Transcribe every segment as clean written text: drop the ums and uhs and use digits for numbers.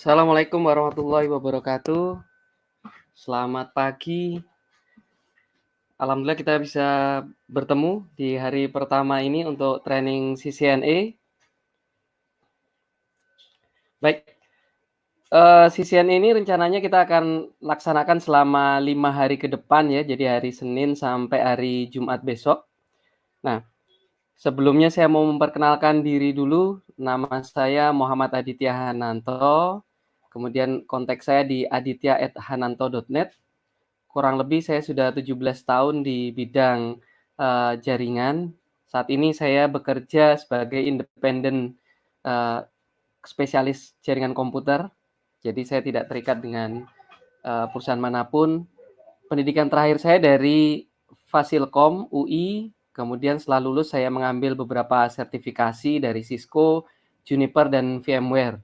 Assalamualaikum warahmatullahi wabarakatuh. Selamat pagi. Alhamdulillah kita bisa bertemu di hari pertama ini untuk training CCNA. Baik, CCNA ini rencananya kita akan laksanakan selama 5 hari ke depan ya, jadi hari Senin sampai hari Jumat besok. Nah, sebelumnya saya mau memperkenalkan diri dulu. Nama saya Muhammad Aditya Hananto. Kemudian kontak saya di aditya@hananto.net. Kurang lebih saya sudah 17 tahun di bidang jaringan. Saat ini saya bekerja sebagai independen spesialis jaringan komputer. Jadi saya tidak terikat dengan perusahaan manapun. Pendidikan terakhir saya dari Fasilkom UI. Kemudian setelah lulus saya mengambil beberapa sertifikasi dari Cisco, Juniper, dan VMware.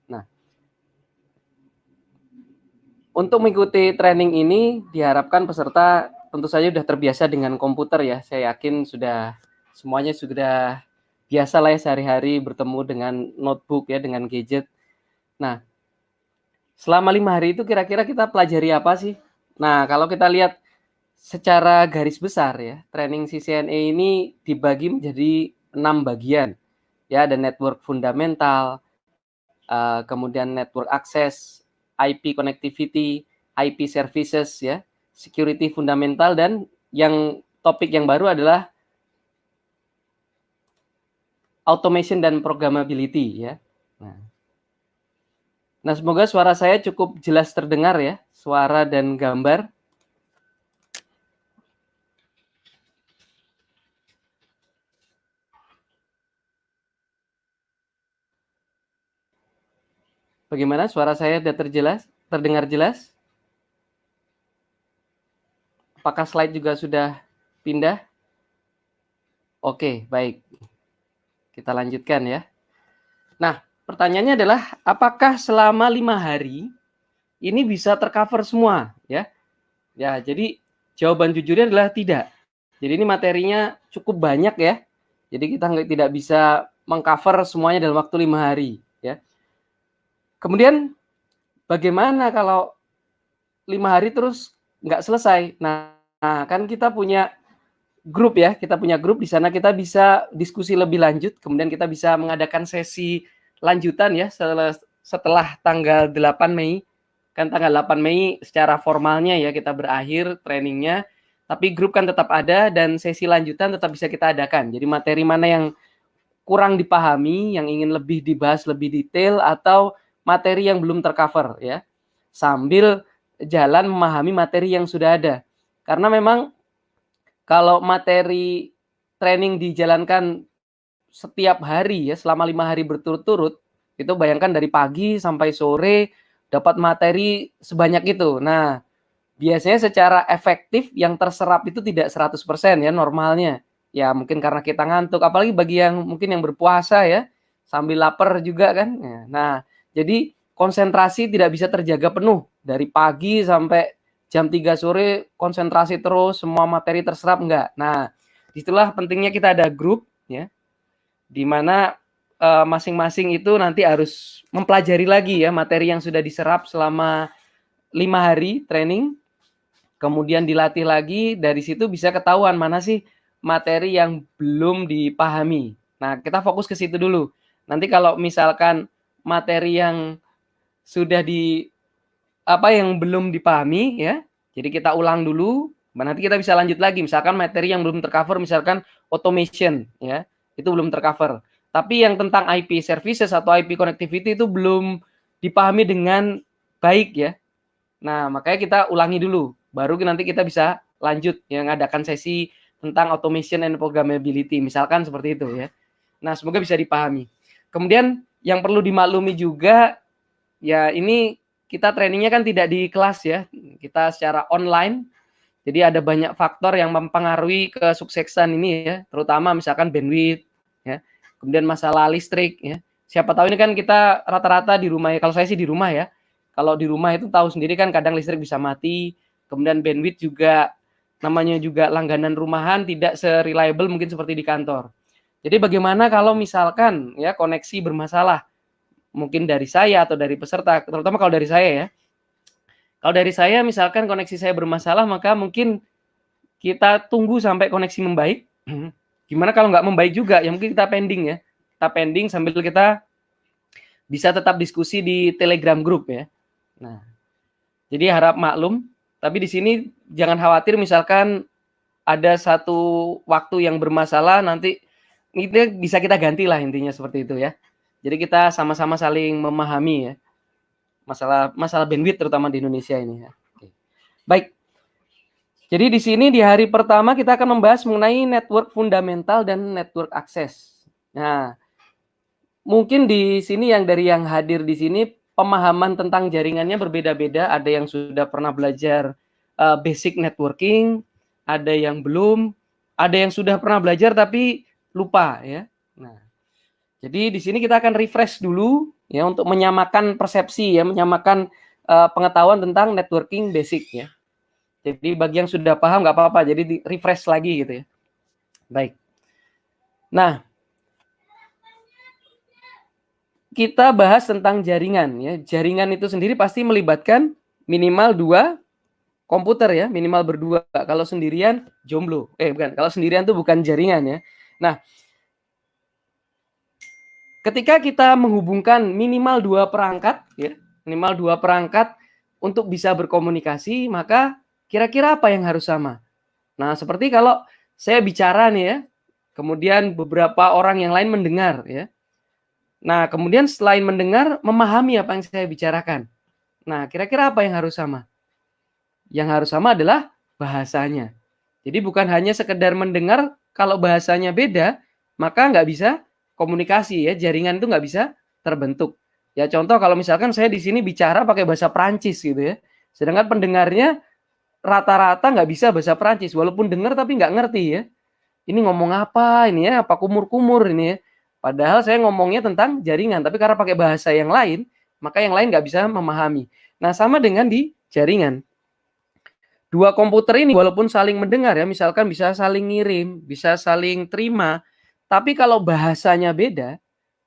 Nah, untuk mengikuti training ini diharapkan peserta tentu saja sudah terbiasa dengan komputer ya. Saya yakin semuanya sudah biasa lah ya sehari-hari bertemu dengan notebook ya, dengan gadget. Nah, selama 5 hari itu kira-kira kita pelajari apa sih? Nah, kalau kita lihat secara garis besar ya, training CCNA ini dibagi menjadi 6 bagian. Ya, ada network fundamental, kemudian network access, IP connectivity, IP services ya, security fundamental, dan yang topik yang baru adalah automation dan programmability ya. Nah, semoga suara saya cukup jelas terdengar ya, suara dan gambar. Bagaimana suara saya sudah terdengar jelas? Apakah slide juga sudah pindah? Oke, baik. Kita lanjutkan ya. Nah, pertanyaannya adalah apakah selama 5 hari ini bisa tercover semua ya? Ya, jadi jawaban jujurnya adalah tidak. Jadi ini materinya cukup banyak ya. Jadi kita tidak bisa mengcover semuanya dalam waktu 5 hari ya. Kemudian bagaimana kalau 5 hari terus nggak selesai? Nah, kan kita punya grup ya, kita punya grup di sana kita bisa diskusi lebih lanjut, kemudian kita bisa mengadakan sesi lanjutan ya setelah tanggal 8 Mei. Kan tanggal 8 Mei secara formalnya ya kita berakhir trainingnya, tapi grup kan tetap ada dan sesi lanjutan tetap bisa kita adakan. Jadi materi mana yang kurang dipahami, yang ingin lebih dibahas lebih detail, atau materi yang belum tercover ya, sambil jalan memahami materi yang sudah ada. Karena memang kalau materi training dijalankan setiap hari ya selama 5 hari berturut-turut, itu bayangkan dari pagi sampai sore dapat materi sebanyak itu. Nah, biasanya secara efektif yang terserap itu tidak 100% ya normalnya. Ya mungkin karena kita ngantuk, apalagi bagi yang mungkin yang berpuasa ya, sambil lapar juga kan. Nah, jadi konsentrasi tidak bisa terjaga penuh dari pagi sampai jam 3 sore, konsentrasi terus, semua materi terserap enggak. Nah, itulah pentingnya kita ada grup ya, di mana masing-masing itu nanti harus mempelajari lagi ya materi yang sudah diserap selama 5 hari training, kemudian dilatih lagi, dari situ bisa ketahuan mana sih materi yang belum dipahami. Nah, kita fokus ke situ dulu. Nanti kalau misalkan materi yang sudah yang belum dipahami ya, jadi kita ulang dulu, nanti kita bisa lanjut lagi. Misalkan materi yang belum tercover, misalkan automation ya, itu belum tercover. Tapi yang tentang IP services atau IP connectivity itu belum dipahami dengan baik ya. Nah, makanya kita ulangi dulu, baru nanti kita bisa lanjut yang adakan sesi tentang automation and programmability, misalkan seperti itu ya. Nah, semoga bisa dipahami. Kemudian yang perlu dimaklumi juga ya, ini kita trainingnya kan tidak di kelas ya, kita secara online. Jadi ada banyak faktor yang mempengaruhi kesuksesan ini ya, terutama misalkan bandwidth ya, kemudian masalah listrik ya. Siapa tahu ini kan kita rata-rata di rumah ya, kalau saya sih di rumah ya. Kalau di rumah itu tahu sendiri kan kadang listrik bisa mati, kemudian bandwidth juga namanya juga langganan rumahan tidak se-reliable mungkin seperti di kantor. Jadi bagaimana kalau misalkan ya koneksi bermasalah? mungkin dari saya atau dari peserta, terutama kalau dari saya ya. Kalau dari saya misalkan koneksi saya bermasalah, maka mungkin kita tunggu sampai koneksi membaik. Gimana kalau nggak membaik juga, ya mungkin kita pending ya. Kita pending sambil kita bisa tetap diskusi di Telegram group ya. Nah, jadi harap maklum. Tapi di sini jangan khawatir misalkan ada satu waktu yang bermasalah, nanti itu bisa kita ganti lah, intinya seperti itu ya. Jadi kita sama-sama saling memahami ya. Masalah bandwidth terutama di Indonesia ini ya. Oke. Baik. Jadi di sini di hari pertama kita akan membahas mengenai network fundamental dan network access. Nah, mungkin di sini dari yang hadir di sini pemahaman tentang jaringannya berbeda-beda. Ada yang sudah pernah belajar basic networking, ada yang belum, ada yang sudah pernah belajar tapi lupa ya. Nah, jadi di sini kita akan refresh dulu ya untuk menyamakan persepsi ya, menyamakan pengetahuan tentang networking basic ya. Jadi bagi yang sudah paham nggak apa-apa, jadi di refresh lagi gitu ya. Baik. Nah, kita bahas tentang jaringan ya. Jaringan itu sendiri pasti melibatkan minimal 2 komputer ya, minimal berdua. Kalau sendirian jomblo. Bukan, kalau sendirian tuh bukan jaringan ya. Nah, ketika kita menghubungkan minimal 2 perangkat ya, minimal 2 perangkat untuk bisa berkomunikasi, maka kira-kira apa yang harus sama? Nah, seperti kalau saya bicara nih ya, kemudian beberapa orang yang lain mendengar ya. Nah, kemudian selain mendengar, memahami apa yang saya bicarakan. Nah, kira-kira apa yang harus sama? Yang harus sama adalah bahasanya. Jadi bukan hanya sekedar mendengar, kalau bahasanya beda, maka nggak bisa komunikasi ya, jaringan itu nggak bisa terbentuk. Ya contoh kalau misalkan saya di sini bicara pakai bahasa Prancis gitu ya, sedangkan pendengarnya rata-rata nggak bisa bahasa Prancis, walaupun dengar tapi nggak ngerti ya. Ini ngomong apa ini ya, apa kumur-kumur ini ya. Padahal saya ngomongnya tentang jaringan, tapi karena pakai bahasa yang lain, maka yang lain nggak bisa memahami. Nah, sama dengan di jaringan. 2 komputer ini walaupun saling mendengar ya, misalkan bisa saling ngirim, bisa saling terima, tapi kalau bahasanya beda,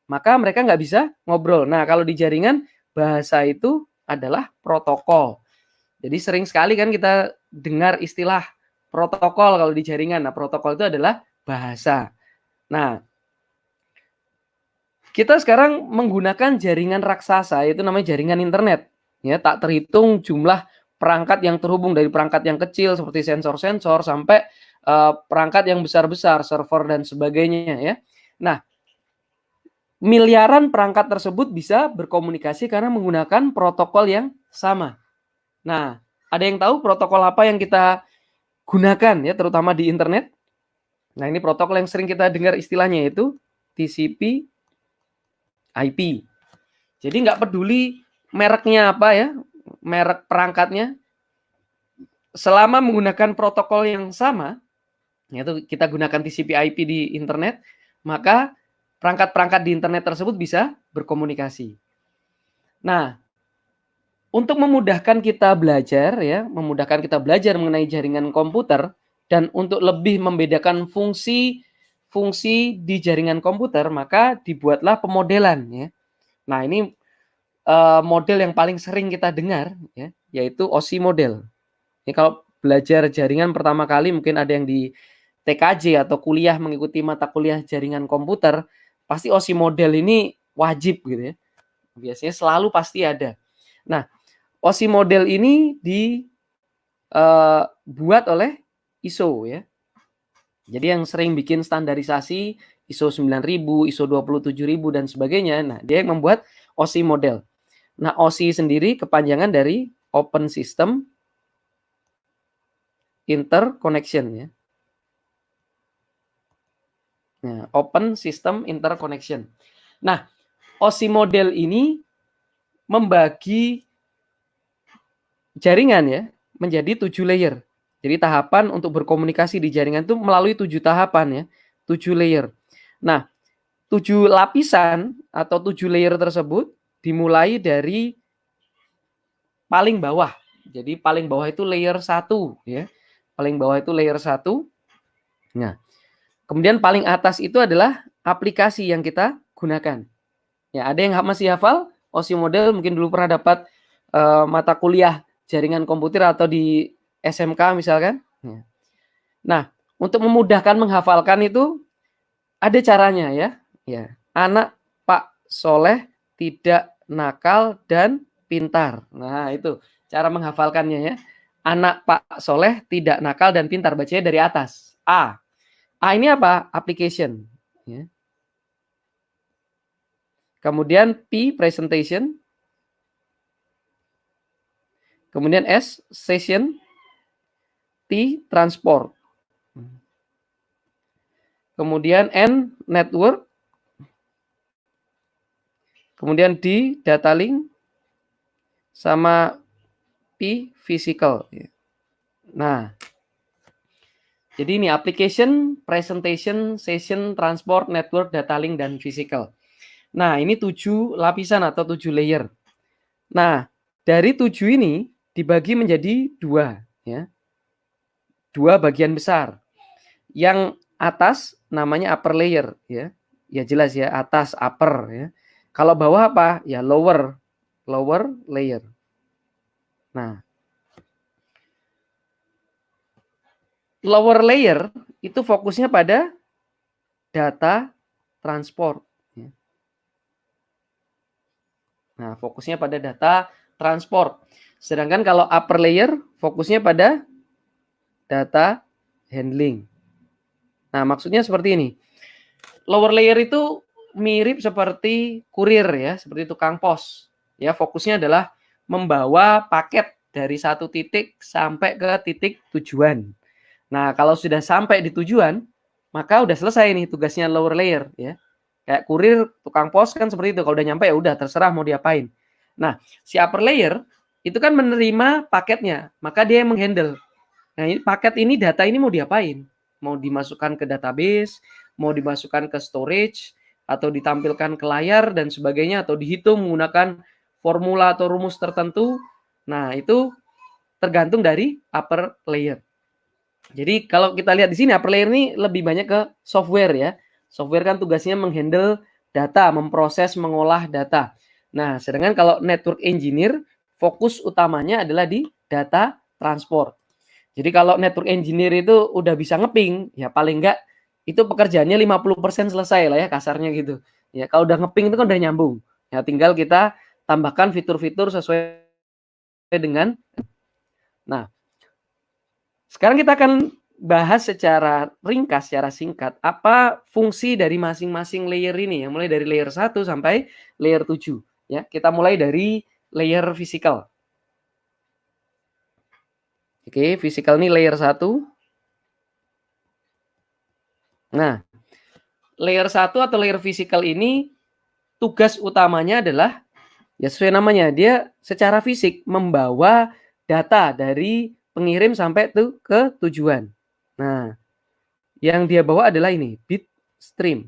maka mereka nggak bisa ngobrol. Nah, kalau di jaringan, bahasa itu adalah protokol. Jadi sering sekali kan kita dengar istilah protokol kalau di jaringan. Nah, protokol itu adalah bahasa. Nah, kita sekarang menggunakan jaringan raksasa, itu namanya jaringan internet. Ya, tak terhitung jumlah perangkat yang terhubung, dari perangkat yang kecil seperti sensor-sensor sampai perangkat yang besar-besar, server dan sebagainya ya. Nah, miliaran perangkat tersebut bisa berkomunikasi karena menggunakan protokol yang sama. Nah, ada yang tahu protokol apa yang kita gunakan ya, terutama di internet? Nah, ini protokol yang sering kita dengar istilahnya, yaitu TCP IP. Jadi nggak peduli mereknya apa ya, merek perangkatnya, selama menggunakan protokol yang sama, yaitu kita gunakan TCP IP di internet, maka perangkat-perangkat di internet tersebut bisa berkomunikasi. Nah, untuk memudahkan kita belajar ya, memudahkan kita belajar mengenai jaringan komputer dan untuk lebih membedakan fungsi di jaringan komputer, maka dibuatlah pemodelan ya. Nah, ini model yang paling sering kita dengar ya, yaitu OSI model. Ini kalau belajar jaringan pertama kali, mungkin ada yang di TKJ atau kuliah mengikuti mata kuliah jaringan komputer, pasti OSI model ini wajib gitu ya. Biasanya selalu pasti ada. Nah, OSI model ini dibuat oleh ISO ya. Jadi yang sering bikin standarisasi ISO 9000, ISO 27000 dan sebagainya. Nah, dia yang membuat OSI model. Nah, OSI sendiri kepanjangan dari Open System Interconnection ya. Nah, Open System Interconnection. Nah, OSI model ini membagi jaringan ya menjadi 7 layer. Jadi tahapan untuk berkomunikasi di jaringan itu melalui 7 tahapan ya, 7 layer. Nah, 7 lapisan atau 7 layer tersebut dimulai dari paling bawah. Jadi paling bawah itu layer 1 ya. Paling bawah itu layer 1. Nah, kemudian paling atas itu adalah aplikasi yang kita gunakan. Ya, ada yang masih hafal OSI model, mungkin dulu pernah dapat mata kuliah jaringan komputer atau di SMK misalkan. Nah, untuk memudahkan menghafalkan itu ada caranya ya. Ya, anak Pak Soleh tidak nakal dan pintar. Nah, itu cara menghafalkannya ya. Anak Pak Soleh tidak nakal dan pintar. Bacanya dari atas. A. A ini apa? Application. Ya. Kemudian P, presentation. Kemudian S, session. T, transport. Kemudian N, network. Kemudian D, data link. Sama P, physical. Nah, jadi ini application, presentation, session, transport, network, data link, dan physical. Nah, ini 7 lapisan atau 7 layer. Nah, dari 7 ini dibagi menjadi 2. Ya. 2 bagian besar. Yang atas namanya upper layer. Ya, ya jelas ya, atas upper. Ya. Kalau bawah apa? Ya lower layer. Nah, lower layer itu fokusnya pada data transport. Nah, fokusnya pada data transport. Sedangkan kalau upper layer fokusnya pada data handling. Nah, maksudnya seperti ini. Lower layer itu mirip seperti kurir ya, seperti tukang pos. Ya, fokusnya adalah membawa paket dari satu titik sampai ke titik tujuan. Nah, kalau sudah sampai di tujuan, maka udah selesai nih tugasnya lower layer ya. Kayak kurir, tukang pos kan seperti itu. Kalau udah nyampe ya udah terserah mau diapain. Nah, si upper layer itu kan menerima paketnya, maka dia yang menghandle. Nah, paket ini, data ini mau diapain? Mau dimasukkan ke database, mau dimasukkan ke storage, atau ditampilkan ke layar dan sebagainya, atau dihitung menggunakan formula atau rumus tertentu. Nah, itu tergantung dari upper layer. Jadi kalau kita lihat di sini upper layer ini lebih banyak ke software ya. Software kan tugasnya menghandle data, memproses, mengolah data. Nah, sedangkan kalau network engineer fokus utamanya adalah di data transport. Jadi kalau network engineer itu udah bisa ngeping, ya paling enggak itu pekerjaannya 50% selesai lah ya kasarnya gitu. Ya kalau udah ngeping itu kan udah nyambung. Ya tinggal kita tambahkan fitur-fitur sesuai dengan. Nah, sekarang kita akan bahas secara ringkas, secara singkat, apa fungsi dari masing-masing layer ini, yang mulai dari layer 1 sampai layer 7. Ya, kita mulai dari layer physical. Oke, physical ini layer 1. Nah, layer 1 atau layer physical ini tugas utamanya adalah, ya sesuai namanya, dia secara fisik membawa data dari pengirim sampai tuh ke tujuan. Nah, yang dia bawa adalah ini, bit stream.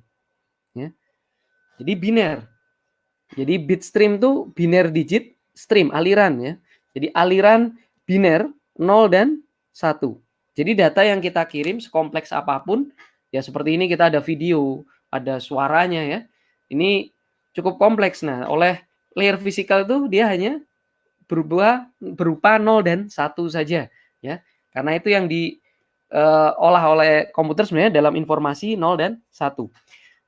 Ya. Jadi biner. Jadi bit stream itu biner digit stream, aliran ya. Jadi aliran biner 0 dan 1. Jadi data yang kita kirim sekompleks apapun, ya seperti ini kita ada video, ada suaranya ya. Ini cukup kompleks. Nah, oleh layer physical itu dia hanya berupa 0 dan 1 saja ya. Karena itu yang diolah oleh komputer sebenarnya dalam informasi 0 dan 1.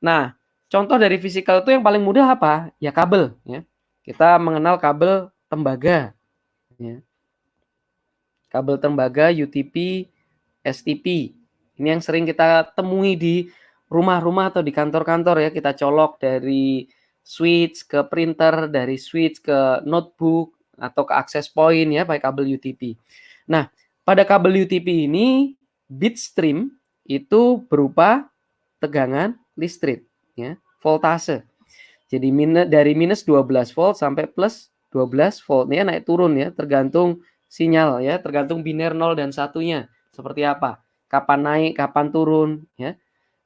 Nah, contoh dari physical itu yang paling mudah apa? Ya kabel ya. Kita mengenal kabel tembaga ya. Kabel tembaga UTP, STP. Ini yang sering kita temui di rumah-rumah atau di kantor-kantor ya. Kita colok dari switch ke printer, dari switch ke notebook atau ke access point ya pakai kabel UTP. Nah, pada kabel UTP ini bit stream itu berupa tegangan listrik ya, voltase. Jadi dari minus 12 volt sampai plus 12 volt ya, naik turun ya, tergantung sinyal ya, tergantung biner 0 dan 1-nya seperti apa. Kapan naik, kapan turun ya.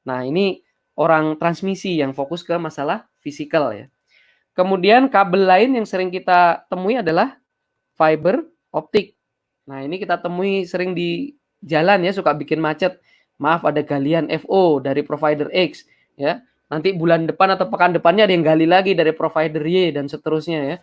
Nah, ini orang transmisi yang fokus ke masalah fisikal ya. Kemudian kabel lain yang sering kita temui adalah fiber optik. Nah, ini kita temui sering di jalan ya, suka bikin macet. Maaf, ada galian FO dari provider X ya. nanti bulan depan atau pekan depannya ada yang gali lagi dari provider Y dan seterusnya ya.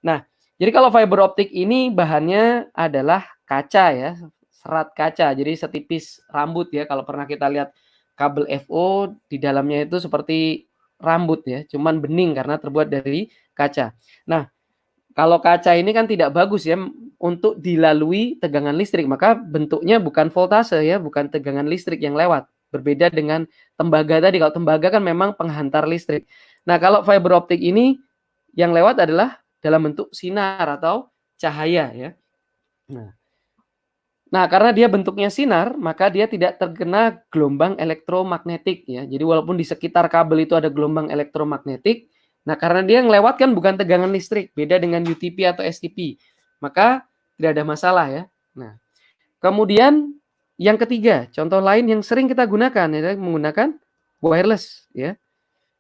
Nah, jadi kalau fiber optik ini bahannya adalah kaca ya, serat kaca. Jadi setipis rambut ya. Kalau pernah kita lihat kabel FO di dalamnya itu seperti rambut ya, cuman bening karena terbuat dari kaca. Nah, kalau kaca ini kan tidak bagus ya untuk dilalui tegangan listrik, maka bentuknya bukan voltase ya, bukan tegangan listrik yang lewat. Berbeda dengan tembaga tadi. Kalau tembaga kan memang penghantar listrik. Nah, kalau fiber optik ini yang lewat adalah dalam bentuk sinar atau cahaya ya. Nah, karena dia bentuknya sinar, maka dia tidak terkena gelombang elektromagnetik ya. Jadi walaupun di sekitar kabel itu ada gelombang elektromagnetik, nah karena dia yang lewat kan bukan tegangan listrik, beda dengan UTP atau STP, maka tidak ada masalah ya. Nah, kemudian yang ketiga, contoh lain yang sering kita gunakan ya, menggunakan wireless ya.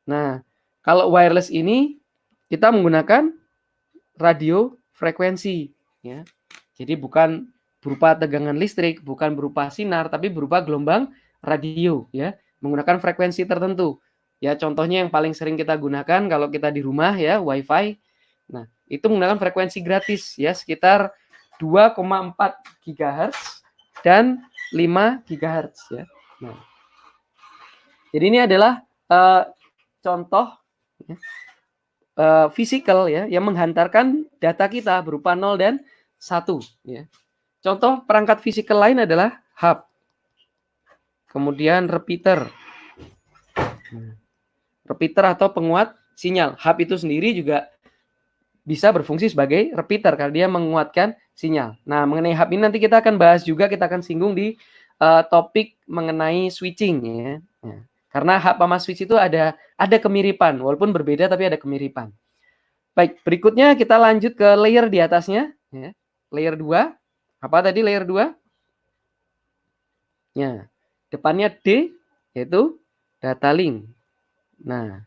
Nah, kalau wireless ini kita menggunakan radio frekuensi ya. Jadi bukan berupa tegangan listrik, bukan berupa sinar, tapi berupa gelombang radio ya, menggunakan frekuensi tertentu. Ya, contohnya yang paling sering kita gunakan kalau kita di rumah ya, WiFi. Nah, itu menggunakan frekuensi gratis ya, sekitar 2,4 GHz dan 5 GHz ya. Nah, jadi ini adalah contoh ya, fisikal ya, yang menghantarkan data kita berupa 0 dan 1 ya. Contoh perangkat fisikal lain adalah hub. Kemudian repeater. Repeater atau penguat sinyal. Hub itu sendiri juga bisa berfungsi sebagai repeater karena dia menguatkan sinyal. Nah, mengenai hub ini nanti kita akan bahas juga, kita akan singgung di topik mengenai switching ya. Karena hub sama switch itu ada kemiripan, walaupun berbeda tapi ada kemiripan. Baik, berikutnya kita lanjut ke layer di atasnya ya. Layer 2. Apa tadi layer 2? Ya, depannya D, yaitu data link. Nah,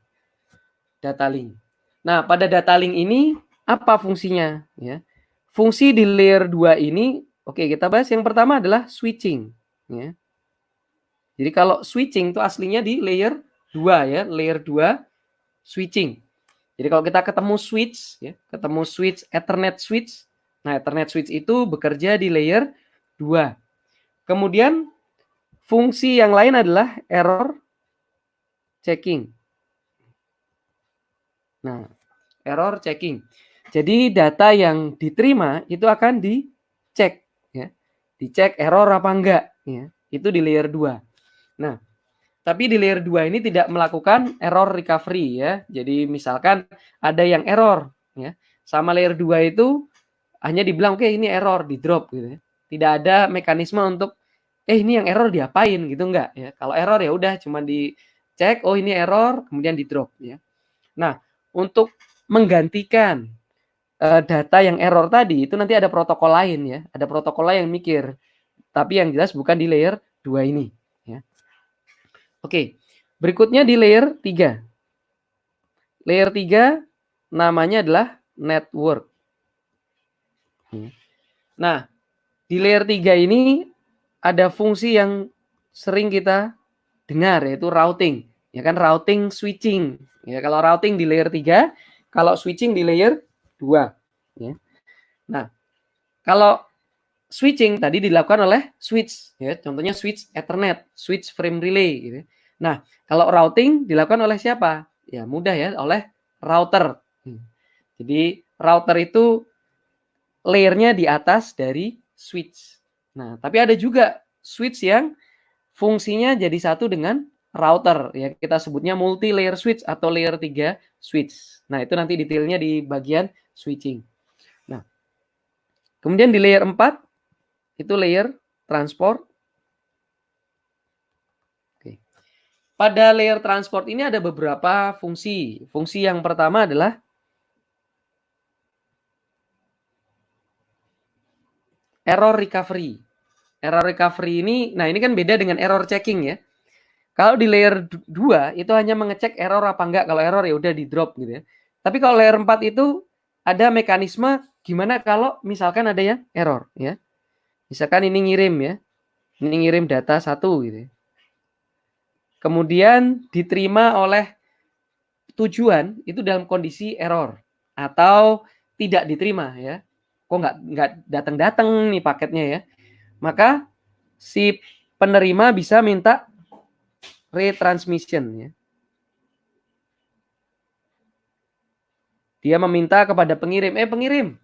data link. Nah, pada data link ini, apa fungsinya? Ya, fungsi di layer 2 ini, oke, kita bahas yang pertama adalah switching. Ya. Jadi kalau switching itu aslinya di layer 2 ya, layer 2 switching. Jadi kalau kita ketemu switch, ya, ketemu switch, Ethernet switch, nah, Ethernet switch itu bekerja di layer 2. Kemudian fungsi yang lain adalah error checking. Nah, error checking. Jadi data yang diterima itu akan dicek ya. Dicek error apa enggak ya. Itu di layer 2. Nah, tapi di layer 2 ini tidak melakukan error recovery ya. Jadi misalkan ada yang error ya. Sama layer 2 itu hanya dibilang oke ini error, di drop gitu ya. Tidak ada mekanisme untuk ini yang error diapain gitu enggak ya. Kalau error ya udah cuma dicek, oh ini error, kemudian di drop ya. Nah, untuk menggantikan data yang error tadi itu nanti ada protokol lain ya. Ada protokol lain yang mikir. Tapi yang jelas bukan di layer 2 ini ya. Oke. Berikutnya di layer 3. Layer 3 namanya adalah network. Nah, di layer 3 ini ada fungsi yang sering kita dengar yaitu routing. Ya kan, routing switching. Ya, kalau routing di layer 3, kalau switching di layer 2. Ya. Nah, kalau switching tadi dilakukan oleh switch ya, contohnya switch Ethernet, switch frame relay gitu. Nah, kalau routing dilakukan oleh siapa? Ya, mudah ya, oleh router. Jadi router itu layernya di atas dari switch. Nah, tapi ada juga switch yang fungsinya jadi satu dengan router. Ya, kita sebutnya multi layer switch atau layer 3 switch. Nah, itu nanti detailnya di bagian switching. Nah, kemudian di layer 4 itu layer transport. Oke. Pada layer transport ini ada beberapa fungsi. Fungsi yang pertama adalah error recovery. Error recovery ini, nah ini kan beda dengan error checking ya. Kalau di layer 2 itu hanya mengecek error apa enggak. Kalau error ya udah di drop gitu ya. Tapi kalau layer 4 itu ada mekanisme gimana kalau misalkan ada yang error ya. Misalkan ini ngirim ya. Ini ngirim data 1 gitu ya. kemudian diterima oleh tujuan itu dalam kondisi error atau tidak diterima ya. Kok nggak datang-datang nih paketnya ya. Maka si penerima bisa minta retransmission ya. Dia meminta kepada pengirim, pengirim,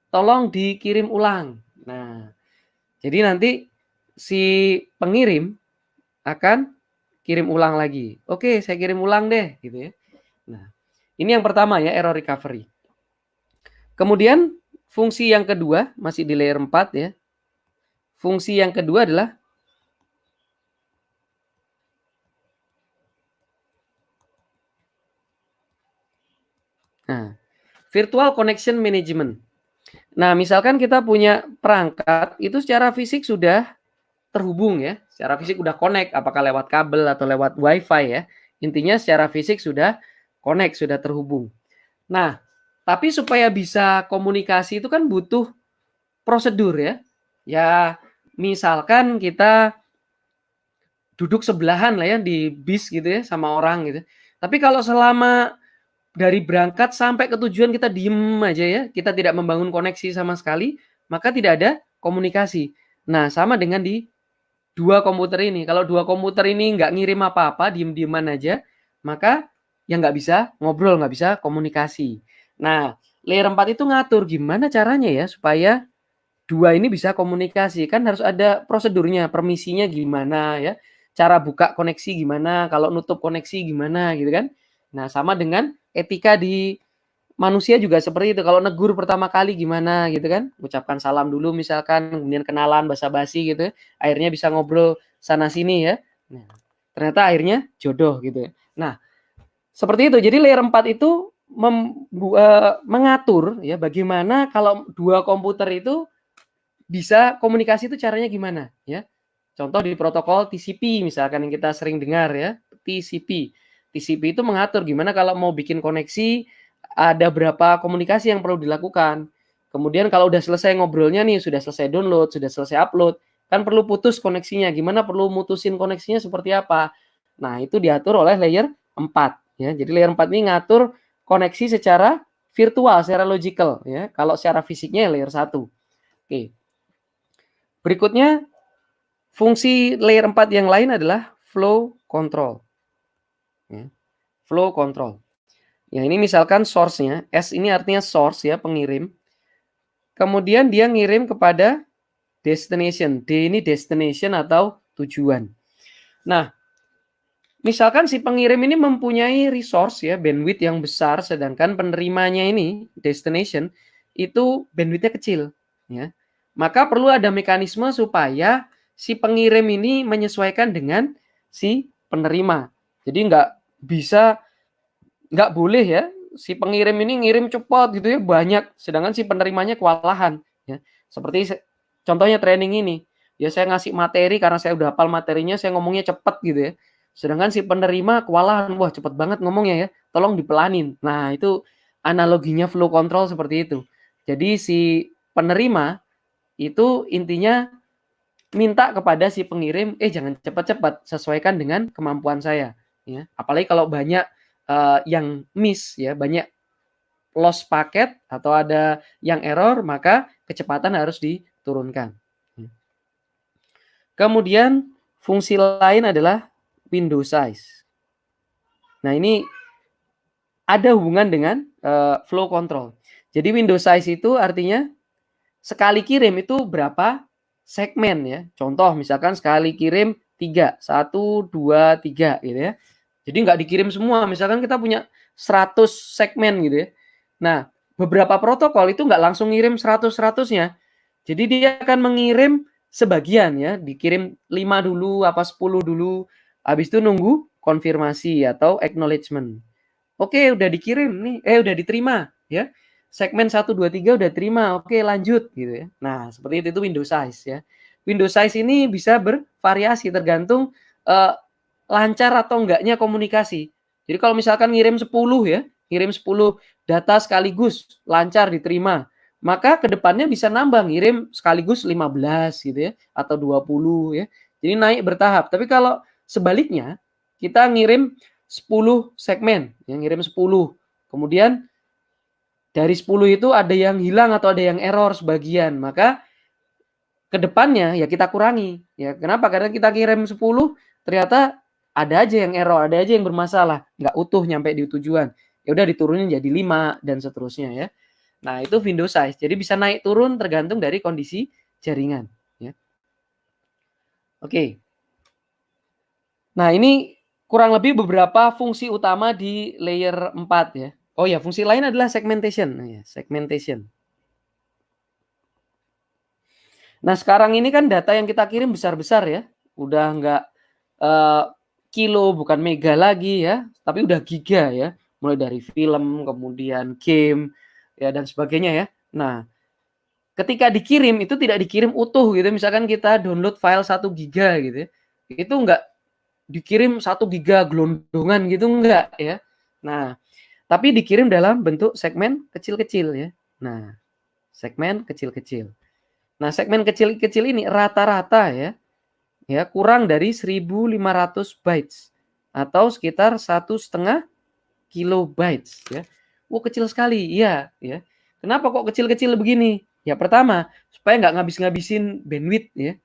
tolong dikirim ulang. Nah, jadi nanti si pengirim akan kirim ulang lagi. Oke, saya kirim ulang deh, gitu ya. Nah, ini yang pertama ya, error recovery. Kemudian fungsi yang kedua, masih di layer 4 ya. Fungsi yang kedua adalah virtual connection management. Nah, misalkan kita punya perangkat, itu secara fisik sudah terhubung ya. Secara fisik sudah connect, apakah lewat kabel atau lewat wifi ya. Intinya secara fisik sudah connect, sudah terhubung. Nah, tapi supaya bisa komunikasi itu kan butuh prosedur ya. Ya, misalkan kita duduk sebelahan lah ya di bis gitu ya sama orang gitu. Tapi kalau selama dari berangkat sampai ke tujuan kita diem aja ya, kita tidak membangun koneksi sama sekali, maka tidak ada komunikasi. Nah, sama dengan di dua komputer ini. Kalau dua komputer ini nggak ngirim apa-apa, diem-dieman aja, maka yang nggak bisa ngobrol, nggak bisa komunikasi. Nah, layer 4 itu ngatur gimana caranya ya supaya dua ini bisa komunikasi. Kan harus ada prosedurnya, permisinya gimana ya, cara buka koneksi gimana, kalau nutup koneksi gimana gitu kan. Nah, sama dengan etika di manusia juga seperti itu. Kalau negur pertama kali gimana gitu kan, ucapkan salam dulu misalkan, kemudian kenalan basa-basi gitu, akhirnya bisa ngobrol sana sini ya. Nah, ternyata akhirnya jodoh gitu ya. Nah, seperti itu. Jadi layer 4 itu mengatur ya bagaimana kalau dua komputer itu bisa komunikasi itu caranya gimana ya. Contoh di protokol TCP misalkan yang kita sering dengar ya, TCP. TCP itu mengatur gimana kalau mau bikin koneksi ada berapa komunikasi yang perlu dilakukan. Kemudian kalau udah selesai ngobrolnya nih, sudah selesai download, sudah selesai upload, kan perlu putus koneksinya. Gimana perlu mutusin koneksinya seperti apa? Nah, itu diatur oleh layer 4 ya. Jadi layer 4 ini ngatur koneksi secara virtual, secara logical ya. Kalau secara fisiknya layer 1. Oke. Berikutnya fungsi layer 4 yang lain adalah flow control. Ya. Flow control. Ya, ini misalkan source-nya, S ini artinya source ya, pengirim. Kemudian dia ngirim kepada destination. D ini destination atau tujuan. Nah, misalkan si pengirim ini mempunyai resource ya, bandwidth yang besar, sedangkan penerimanya ini, destination, itu bandwidthnya kecil. Ya. Maka perlu ada mekanisme supaya si pengirim ini menyesuaikan dengan si penerima. Jadi nggak boleh ya si pengirim ini ngirim cepat gitu ya banyak, sedangkan si penerimanya kewalahan. Ya. Seperti contohnya training ini, ya saya ngasih materi karena saya udah hafal materinya, saya ngomongnya cepat gitu ya. Sedangkan si penerima kewalahan, wah cepet banget ngomongnya ya, tolong dipelanin. Nah itu analoginya flow control seperti itu. Jadi si penerima itu intinya minta kepada si pengirim, jangan cepat-cepat, sesuaikan dengan kemampuan saya. Ya. Apalagi kalau banyak yang miss, ya banyak lost paket atau ada yang error, maka kecepatan harus diturunkan. Kemudian fungsi lain adalah window size. Nah ini ada hubungan dengan flow control. Jadi window size itu artinya sekali kirim itu berapa segmen ya. Contoh misalkan sekali kirim 3, 1, 2, 3 gitu ya. Jadi nggak dikirim semua. Misalkan kita punya 100 segmen gitu ya. Nah, beberapa protokol itu nggak langsung ngirim 100-100-nya. Jadi dia akan mengirim sebagian ya, dikirim 5 dulu, apa 10 dulu. Habis itu nunggu konfirmasi atau acknowledgement. Oke, udah dikirim nih, udah diterima ya. Segmen 1, 2, 3 udah terima, oke lanjut gitu ya. Nah, seperti itu window size ya. Window size ini bisa bervariasi tergantung lancar atau enggaknya komunikasi. Jadi kalau misalkan ngirim 10 ya, ngirim 10 data sekaligus lancar diterima, maka kedepannya bisa nambah ngirim sekaligus 15 gitu ya, atau 20 ya. Jadi naik bertahap. Tapi kalau sebaliknya, kita ngirim 10 segmen, yang ngirim 10. Kemudian dari 10 itu ada yang hilang atau ada yang error sebagian, maka kedepannya ya kita kurangi. Ya, kenapa? Karena kita kirim 10, ternyata ada aja yang error, ada aja yang bermasalah, nggak utuh nyampe di tujuan. Ya udah diturunin jadi 5 dan seterusnya ya. Nah, itu window size. Jadi bisa naik turun tergantung dari kondisi jaringan ya. Oke. Nah, ini kurang lebih beberapa fungsi utama di layer 4 ya. Oh ya, fungsi lain adalah segmentation. Nah, ya, segmentation. Nah, sekarang ini kan data yang kita kirim besar-besar ya. Udah nggak kilo, bukan mega lagi ya, tapi udah giga ya. Mulai dari film, kemudian game, ya dan sebagainya ya. Nah, ketika dikirim itu tidak dikirim utuh gitu. Misalkan kita download file 1 giga gitu ya. Itu nggak dikirim 1 giga gelondongan gitu enggak ya. Nah, tapi dikirim dalam bentuk segmen kecil-kecil ya. Nah, segmen kecil-kecil. Nah, segmen kecil-kecil ini rata-rata ya kurang dari 1.500 bytes atau sekitar 1,5 kilobytes ya. Kecil sekali, iya ya. Kenapa kok kecil-kecil begini? Ya pertama, supaya nggak ngabis-ngabisin bandwidth ya.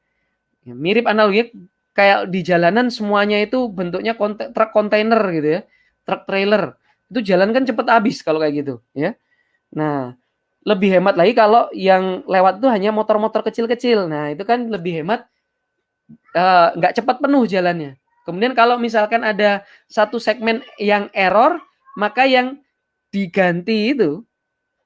Ya, mirip analogi kayak di jalanan semuanya itu bentuknya truk kontainer gitu ya, truk trailer. Itu jalan kan cepet habis kalau kayak gitu ya. Nah, lebih hemat lagi kalau yang lewat itu hanya motor-motor kecil-kecil. Nah, itu kan lebih hemat, nggak cepat penuh jalannya. Kemudian kalau misalkan ada satu segmen yang error, maka yang diganti itu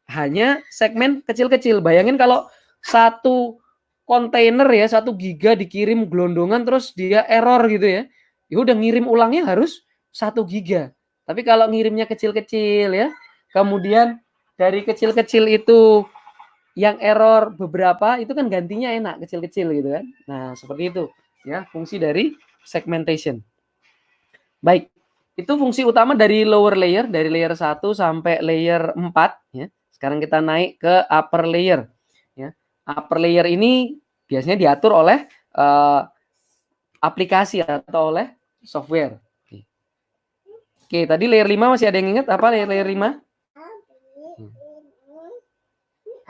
hanya segmen kecil-kecil. Bayangin kalau satu kontainer ya, 1 giga dikirim gelondongan terus dia error gitu ya. Ya udah ngirim ulangnya harus 1 giga. Tapi kalau ngirimnya kecil-kecil ya, kemudian dari kecil-kecil itu yang error beberapa itu kan gantinya enak kecil-kecil gitu kan. Nah, seperti itu ya fungsi dari segmentation. Baik, itu fungsi utama dari lower layer, dari layer 1 sampai layer 4 ya. Sekarang kita naik ke upper layer ya. Upper layer ini biasanya diatur oleh aplikasi atau oleh software. Oke, tadi layer 5 masih ada yang ingat apa layer 5?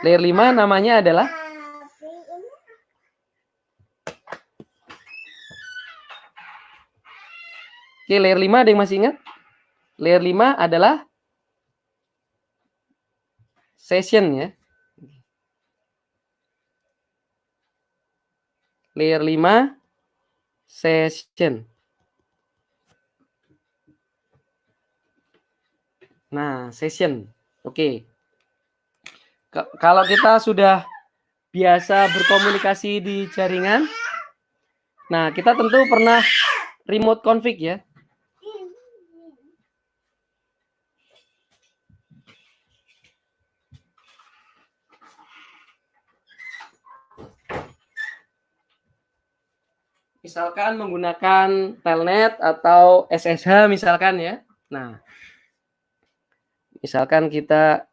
Layer 5 namanya adalah Oke, layer 5 ada yang masih ingat? Layer 5 adalah session ya. Layer 5 session. Nah, session. Oke. Kalau kita sudah biasa berkomunikasi di jaringan, nah kita tentu pernah remote config ya. Misalkan menggunakan telnet atau SSH misalkan ya. Nah, misalkan kita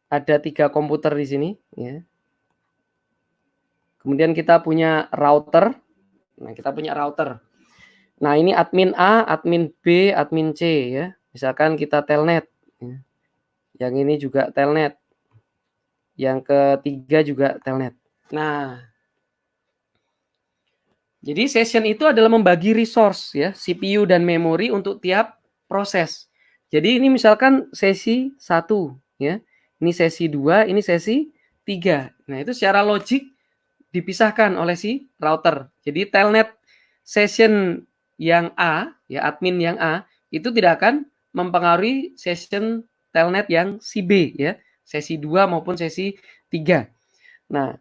ada 3 komputer di sini ya. Kemudian kita punya router. Nah, kita punya router. Nah, ini admin A, admin B, admin C ya. Misalkan kita telnet ya. Yang ini juga telnet. Yang ketiga juga telnet. Nah, jadi session itu adalah membagi resource ya, CPU dan memori untuk tiap proses. Jadi ini misalkan sesi 1 ya. Ini sesi 2, ini sesi 3. Nah, itu secara logik dipisahkan oleh si router. Jadi telnet session yang A, ya admin yang A, itu tidak akan mempengaruhi session telnet yang si B ya, sesi 2 maupun sesi 3. Nah,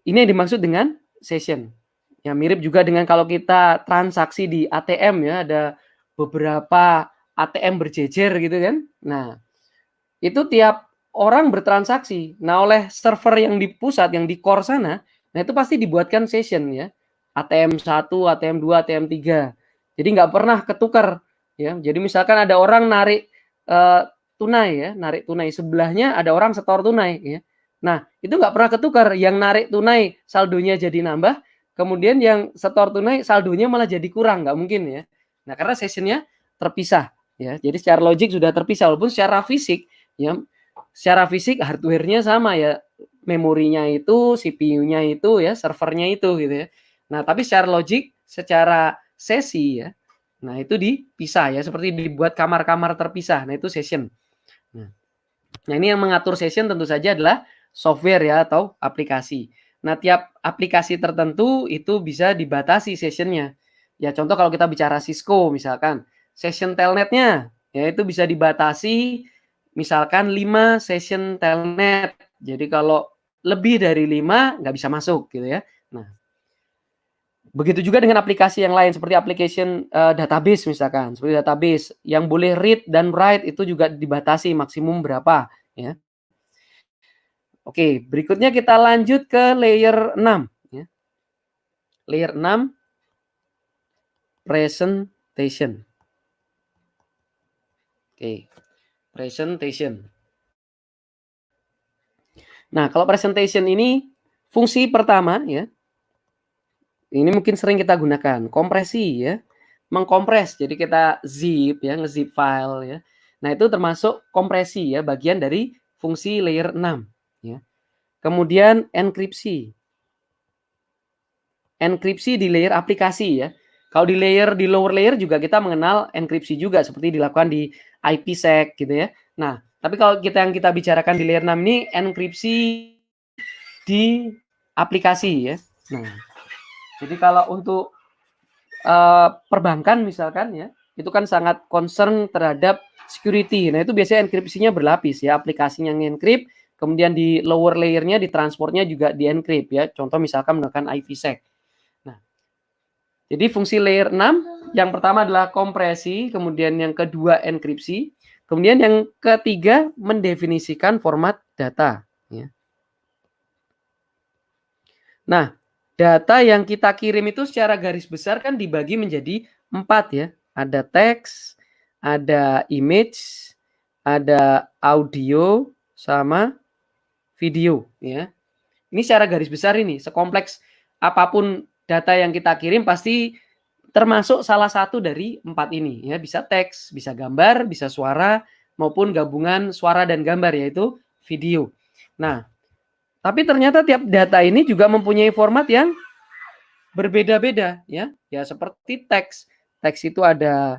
ini yang dimaksud dengan session. Ya mirip juga dengan kalau kita transaksi di ATM ya, ada beberapa ATM berjejer gitu kan. Nah, itu tiap orang bertransaksi. Nah, oleh server yang di pusat, yang di core sana, nah itu pasti dibuatkan session ya. ATM 1, ATM 2, ATM 3. Jadi nggak pernah ketukar ya. Jadi misalkan ada orang narik tunai ya, narik tunai, sebelahnya ada orang setor tunai ya. Nah, itu nggak pernah ketukar. Yang narik tunai saldonya jadi nambah, kemudian yang setor tunai saldonya malah jadi kurang, nggak mungkin ya. Nah, karena sessionnya terpisah ya. Jadi secara logik sudah terpisah, walaupun secara fisik ya, secara fisik hardware-nya sama ya, memorinya itu, CPU-nya itu ya, servernya itu gitu ya. Nah, tapi secara logik, secara sesi ya, nah itu dipisah ya, seperti dibuat kamar-kamar terpisah. Nah, itu session. Nah, ini yang mengatur session tentu saja adalah software ya, atau aplikasi. Nah, tiap aplikasi tertentu itu bisa dibatasi sessionnya. Ya, contoh kalau kita bicara Cisco misalkan, session telnetnya ya itu bisa dibatasi misalkan 5 session telnet. Jadi kalau lebih dari 5 nggak bisa masuk gitu ya. Nah, begitu juga dengan aplikasi yang lain seperti application database misalkan, seperti database yang boleh read dan write itu juga dibatasi maksimum berapa ya. Oke, berikutnya kita lanjut ke layer 6 ya. Layer 6 presentation. Oke, presentation. Nah, kalau presentation ini fungsi pertama ya. Ini mungkin sering kita gunakan, kompresi ya. Mengkompres. Jadi kita zip ya, nge-zip file ya. Nah, itu termasuk kompresi ya, bagian dari fungsi layer 6 ya. Kemudian enkripsi. Enkripsi di layer aplikasi ya. Kalau di lower layer juga kita mengenal enkripsi juga seperti dilakukan di IPsec gitu ya. Nah, tapi kalau yang kita bicarakan di layer 6 ini enkripsi di aplikasi ya. Nah, jadi kalau untuk perbankan misalkan ya, itu kan sangat concern terhadap security. Nah, itu biasanya enkripsinya berlapis ya, aplikasinya nge-encrypt, kemudian di lower layernya, di transportnya juga di-encrypt ya. Contoh misalkan menggunakan IPsec. Jadi fungsi layer 6 yang pertama adalah kompresi, kemudian yang kedua enkripsi, kemudian yang ketiga mendefinisikan format data. Ya. Nah, data yang kita kirim itu secara garis besar kan dibagi menjadi 4 ya. Ada teks, ada image, ada audio, sama video. Ya. Ini secara garis besar ini, sekompleks apapun data yang kita kirim pasti termasuk salah satu dari 4 ini ya, bisa teks, bisa gambar, bisa suara maupun gabungan suara dan gambar yaitu video. Nah, tapi ternyata tiap data ini juga mempunyai format yang berbeda-beda ya. Ya seperti teks. Teks itu ada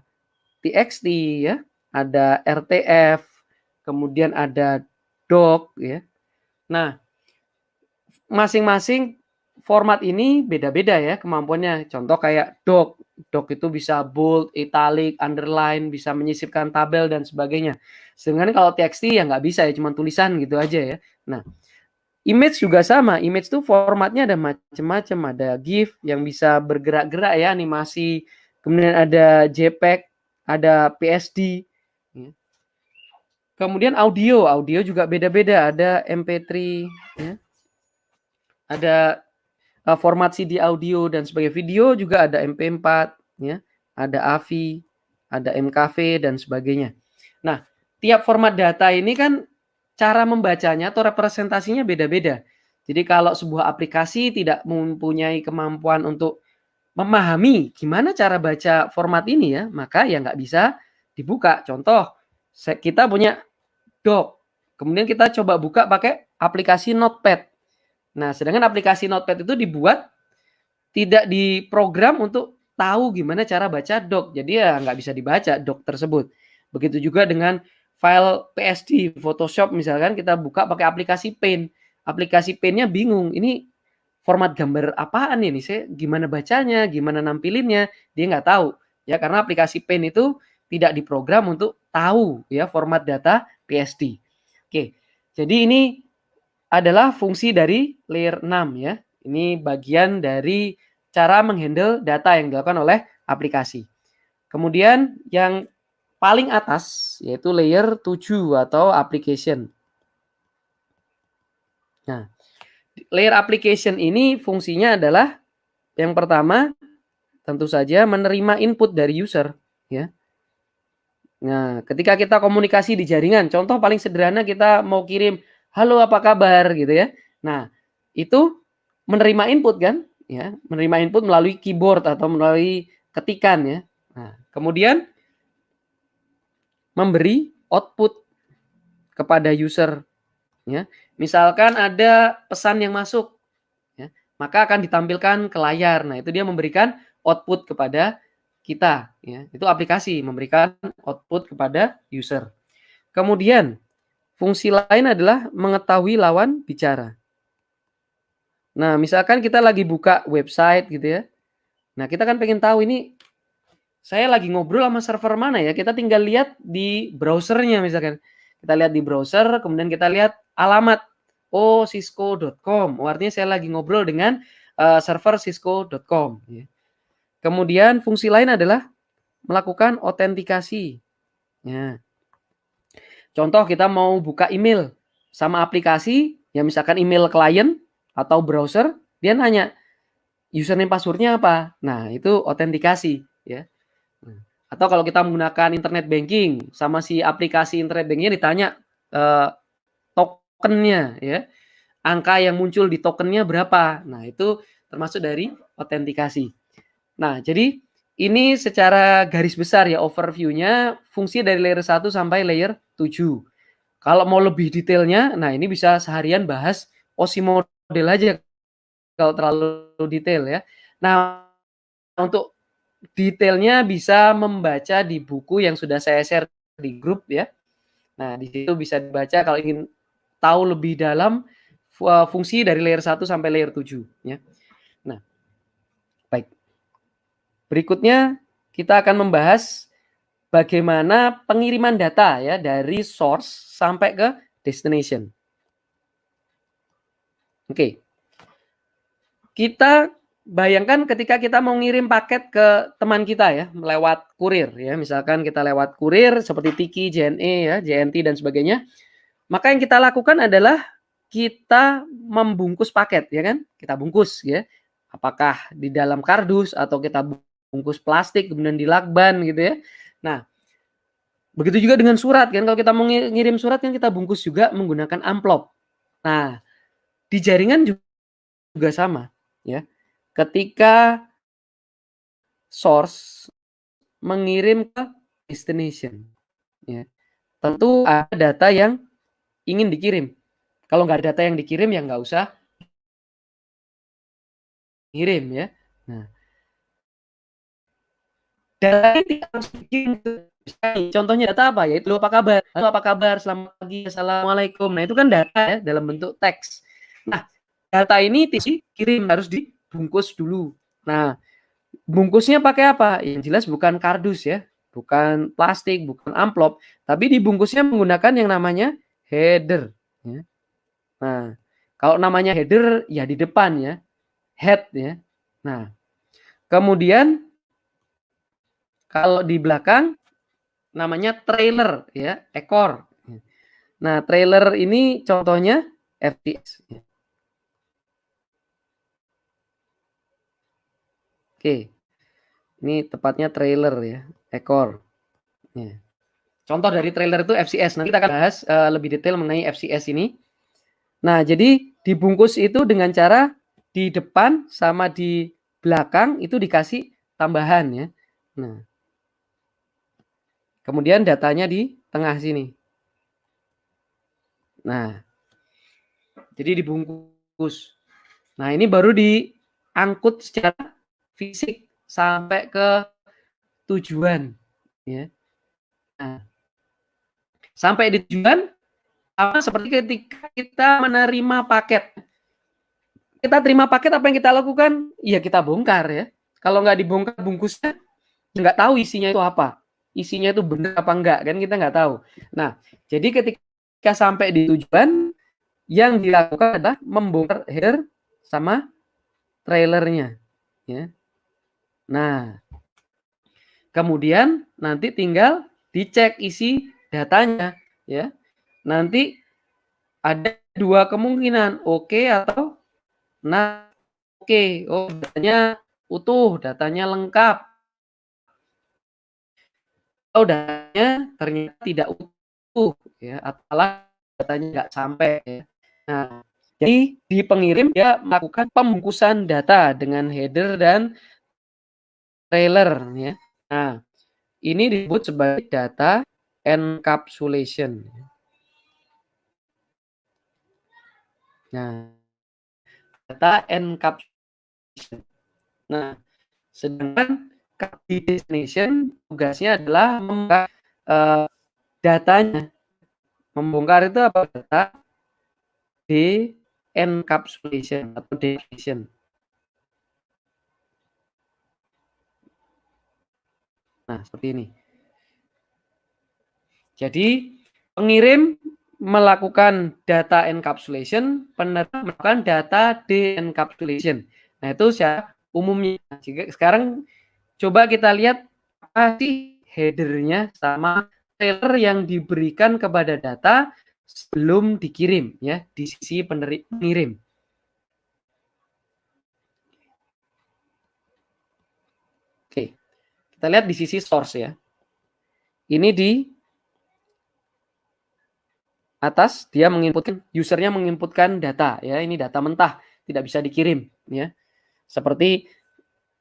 TXT ya, ada RTF, kemudian ada doc ya. Nah, masing-masing format ini beda-beda ya kemampuannya. Contoh kayak doc. Doc itu bisa bold, italic, underline, bisa menyisipkan tabel dan sebagainya. Sedangkan kalau TXT ya nggak bisa ya, cuma tulisan gitu aja ya. Nah, image juga sama. Image tuh formatnya ada macam-macam. Ada GIF yang bisa bergerak-gerak ya, animasi. Kemudian ada JPEG, ada PSD. Kemudian audio. Audio juga beda-beda. Ada MP3 ya. Ada format CD audio dan sebagai video juga ada MP4 ya, ada AVI, ada MKV dan sebagainya. Nah, tiap format data ini kan cara membacanya atau representasinya beda-beda. Jadi kalau sebuah aplikasi tidak mempunyai kemampuan untuk memahami gimana cara baca format ini ya, maka ya nggak bisa dibuka. Contoh, kita punya doc, kemudian kita coba buka pakai aplikasi Notepad. Nah, sedangkan aplikasi Notepad itu dibuat tidak diprogram untuk tahu gimana cara baca doc. Jadi ya nggak bisa dibaca doc tersebut. Begitu juga dengan file PSD, Photoshop misalkan kita buka pakai aplikasi Paint. Aplikasi Paint-nya bingung, ini format gambar apaan ini? Saya gimana bacanya, gimana nampilinnya? Dia nggak tahu. Ya, karena aplikasi Paint itu tidak diprogram untuk tahu ya format data PSD. Oke. Jadi ini adalah fungsi dari layer 6 ya. Ini bagian dari cara menghandle data yang dilakukan oleh aplikasi. Kemudian yang paling atas yaitu layer 7 atau application. Nah, layer application ini fungsinya adalah yang pertama tentu saja menerima input dari user ya. Nah, ketika kita komunikasi di jaringan, contoh paling sederhana kita mau kirim halo apa kabar gitu ya. Nah, itu menerima input kan? ya, menerima input melalui keyboard atau melalui ketikan ya. Nah, kemudian memberi output kepada user ya. Misalkan ada pesan yang masuk ya, maka akan ditampilkan ke layar. Nah, itu dia memberikan output kepada kita ya. Itu aplikasi memberikan output kepada user. Kemudian fungsi lain adalah mengetahui lawan bicara. Nah, misalkan kita lagi buka website gitu ya. Nah, kita kan pengen tahu ini saya lagi ngobrol sama server mana ya. Kita tinggal lihat di browsernya misalkan. Kita lihat di browser, kemudian kita lihat alamat. Oh, cisco.com. Oh, artinya saya lagi ngobrol dengan server cisco.com. Ya. Kemudian fungsi lain adalah melakukan autentikasi. Ya. Contoh kita mau buka email sama aplikasi, ya misalkan email klien atau browser, dia nanya username passwordnya apa. Nah, itu autentikasi. Ya. Atau kalau kita menggunakan internet banking sama si aplikasi internet bankingnya ditanya tokennya ya, angka yang muncul di tokennya berapa. Nah, itu termasuk dari autentikasi. Nah, jadi ini secara garis besar ya overview-nya fungsi dari layer 1 sampai layer 7. Kalau mau lebih detailnya, nah ini bisa seharian bahas OSI model aja kalau terlalu detail ya. Nah, untuk detailnya bisa membaca di buku yang sudah saya share di grup ya. Nah, di situ bisa dibaca kalau ingin tahu lebih dalam fungsi dari layer 1 sampai layer 7 ya. Nah, baik. Berikutnya kita akan membahas bagaimana pengiriman data ya dari source sampai ke destination. Oke. Kita bayangkan ketika kita mau ngirim paket ke teman kita ya, lewat kurir ya. Misalkan kita lewat kurir seperti Tiki, JNE ya, JNT dan sebagainya. Maka yang kita lakukan adalah kita membungkus paket ya kan? Kita bungkus ya. Apakah di dalam kardus atau kita bungkus plastik kemudian dilakban gitu ya. Nah, begitu juga dengan surat kan. Kalau kita mau ngirim surat kan kita bungkus juga menggunakan amplop. Nah, di jaringan juga sama ya. Ketika source mengirim ke destination ya, tentu ada data yang ingin dikirim. Kalau nggak ada data yang dikirim ya nggak usah kirim ya. Nah, data ini tidak harus dikirim. Contohnya data apa ya? Itu apa kabar? Halo, apa kabar? Selamat pagi, assalamualaikum. Nah, itu kan data ya dalam bentuk teks. Nah, data ini dikirim harus dibungkus dulu. Nah, bungkusnya pakai apa? Yang jelas bukan kardus ya, bukan plastik, bukan amplop, tapi dibungkusnya menggunakan yang namanya header. Ya. Nah, kalau namanya header ya di depan ya, head ya. Nah, kemudian kalau di belakang namanya trailer ya, ekor. Nah, trailer ini contohnya FTS. Oke, ini tepatnya trailer ya, ekor. Ya. Contoh dari trailer itu FCS. Nanti kita akan bahas lebih detail mengenai FCS ini. Nah, jadi dibungkus itu dengan cara di depan sama di belakang itu dikasih tambahan ya. Nah, kemudian datanya di tengah sini. Nah, jadi dibungkus. Nah, ini baru diangkut secara fisik sampai ke tujuan ya. Nah, sampai di tujuan sama seperti ketika kita menerima paket. Kita terima paket apa yang kita lakukan? Ya kita bongkar ya. Kalau nggak dibongkar bungkusnya, nggak tahu isinya itu apa. Isinya itu benar apa enggak kan kita nggak tahu. Nah, jadi ketika sampai di tujuan, yang dilakukan adalah membongkar header sama trailernya. Ya. Nah, kemudian nanti tinggal dicek isi datanya. Ya. Nanti ada dua kemungkinan, oke atau nah. Oke, oh datanya utuh, datanya lengkap. Oh, datanya ternyata tidak utuh ya, atau datanya nggak sampai ya. Nah, Jadi di pengirim dia melakukan pembungkusan data dengan header dan trailer ya. Nah, ini disebut sebagai data encapsulation. Nah, data encapsulation. Nah, sedangkan di destination tugasnya adalah membongkar datanya. Membongkar itu apa? Data di encapsulation atau decryption. Nah, seperti ini. Jadi, pengirim melakukan data encapsulation, penerima melakukan data de-encapsulation. Nah, itu secara umumnya. Sekarang coba kita lihat apa sih headernya sama trailer yang diberikan kepada data sebelum dikirim ya di sisi pengirim. Oke, kita lihat di sisi source ya. Ini di atas dia menginputkan, usernya menginputkan data ya, ini data mentah, tidak bisa dikirim ya. Seperti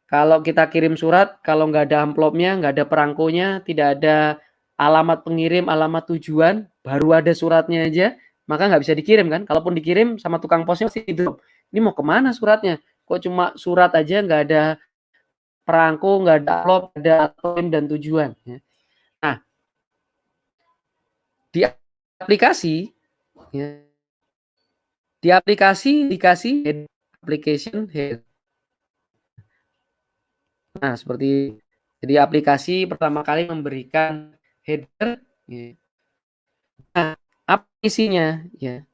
kalau kita kirim surat, kalau nggak ada amplopnya, nggak ada perangkonya, tidak ada alamat pengirim, alamat tujuan, baru ada suratnya aja, maka nggak bisa dikirim kan. Kalaupun dikirim sama tukang posnya pasti drop. Ini mau kemana suratnya? Kok cuma surat aja, nggak ada perangko, nggak ada amplop, ada poin dan tujuan. Ya. Nah, di aplikasi, ya, di aplikasi dikasih application head. Nah, seperti jadi aplikasi pertama kali memberikan header. Ya. Nah, apa isinya? Ya.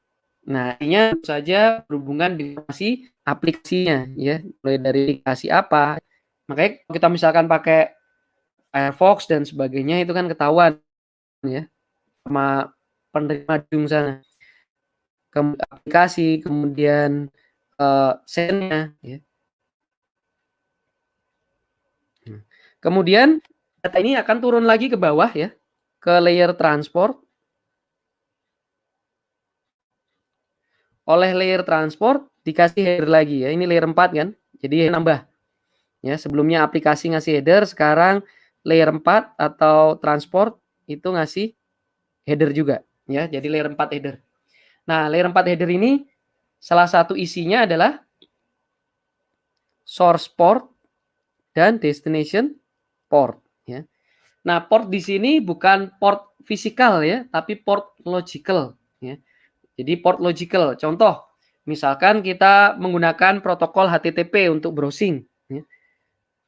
Nah, ini tentu saja berhubungan dengan informasi aplikasinya, ya. Mulai dari aplikasi apa. Makanya kalau kita misalkan pakai Firefox dan sebagainya itu kan ketahuan, ya, sama penerima di sana. Aplikasi, kemudian sendnya, ya. Kemudian data ini akan turun lagi ke bawah ya, ke layer transport. Oleh layer transport dikasih header lagi ya. Ini layer 4 kan. Jadi nambah. Ya, sebelumnya aplikasi ngasih header, sekarang layer 4 atau transport itu ngasih header juga ya. Jadi layer 4 header. Nah, layer 4 header ini salah satu isinya adalah source port dan destination port ya. Nah, port di sini bukan port fisikal ya, tapi port logical ya. Jadi port logical. Contoh, misalkan kita menggunakan protokol HTTP untuk browsing ya.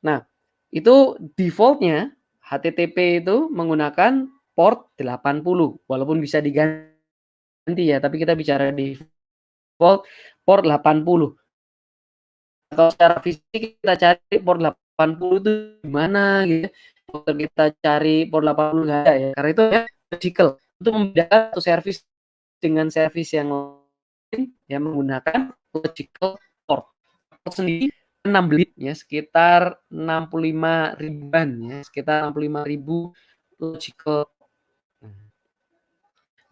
Nah, itu defaultnya HTTP itu menggunakan port 80, walaupun bisa diganti ya, tapi kita bicara default port 80. Kalau secara fisik kita cari port 80 itu di mana gitu. Kalau kita cari port 80 nggak ada ya. Karena itu ya logical. Untuk membedakan satu service dengan service yang lain yang menggunakan logical port. Port sendiri 6 bit ya, sekitar 65 ribuan ya, sekitar 65.000 logical.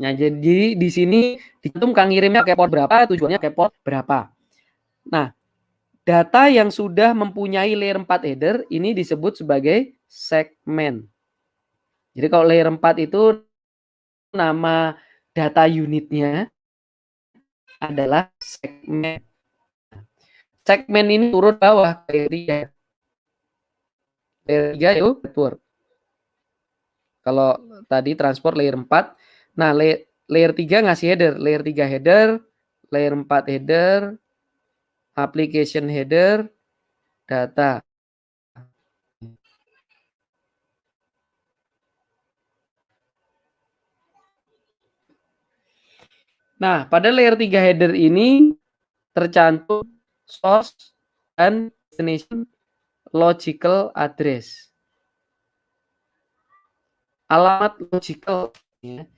Nah, jadi di sini dihitung Kang ngirimnya pakai port berapa, tujuannya pakai port berapa. Nah, data yang sudah mempunyai layer 4 header ini disebut sebagai segmen. Jadi kalau layer 4 itu nama data unitnya adalah segmen. Segmen ini turun bawah layer 3. Layer 3 itu network. Kalau tadi transport layer 4. Nah, layer 3 ngasih header. Layer 3 header, layer 4 header, application header, data. Nah, pada layer 3 header ini tercantum source dan destination logical address. Alamat logical ya.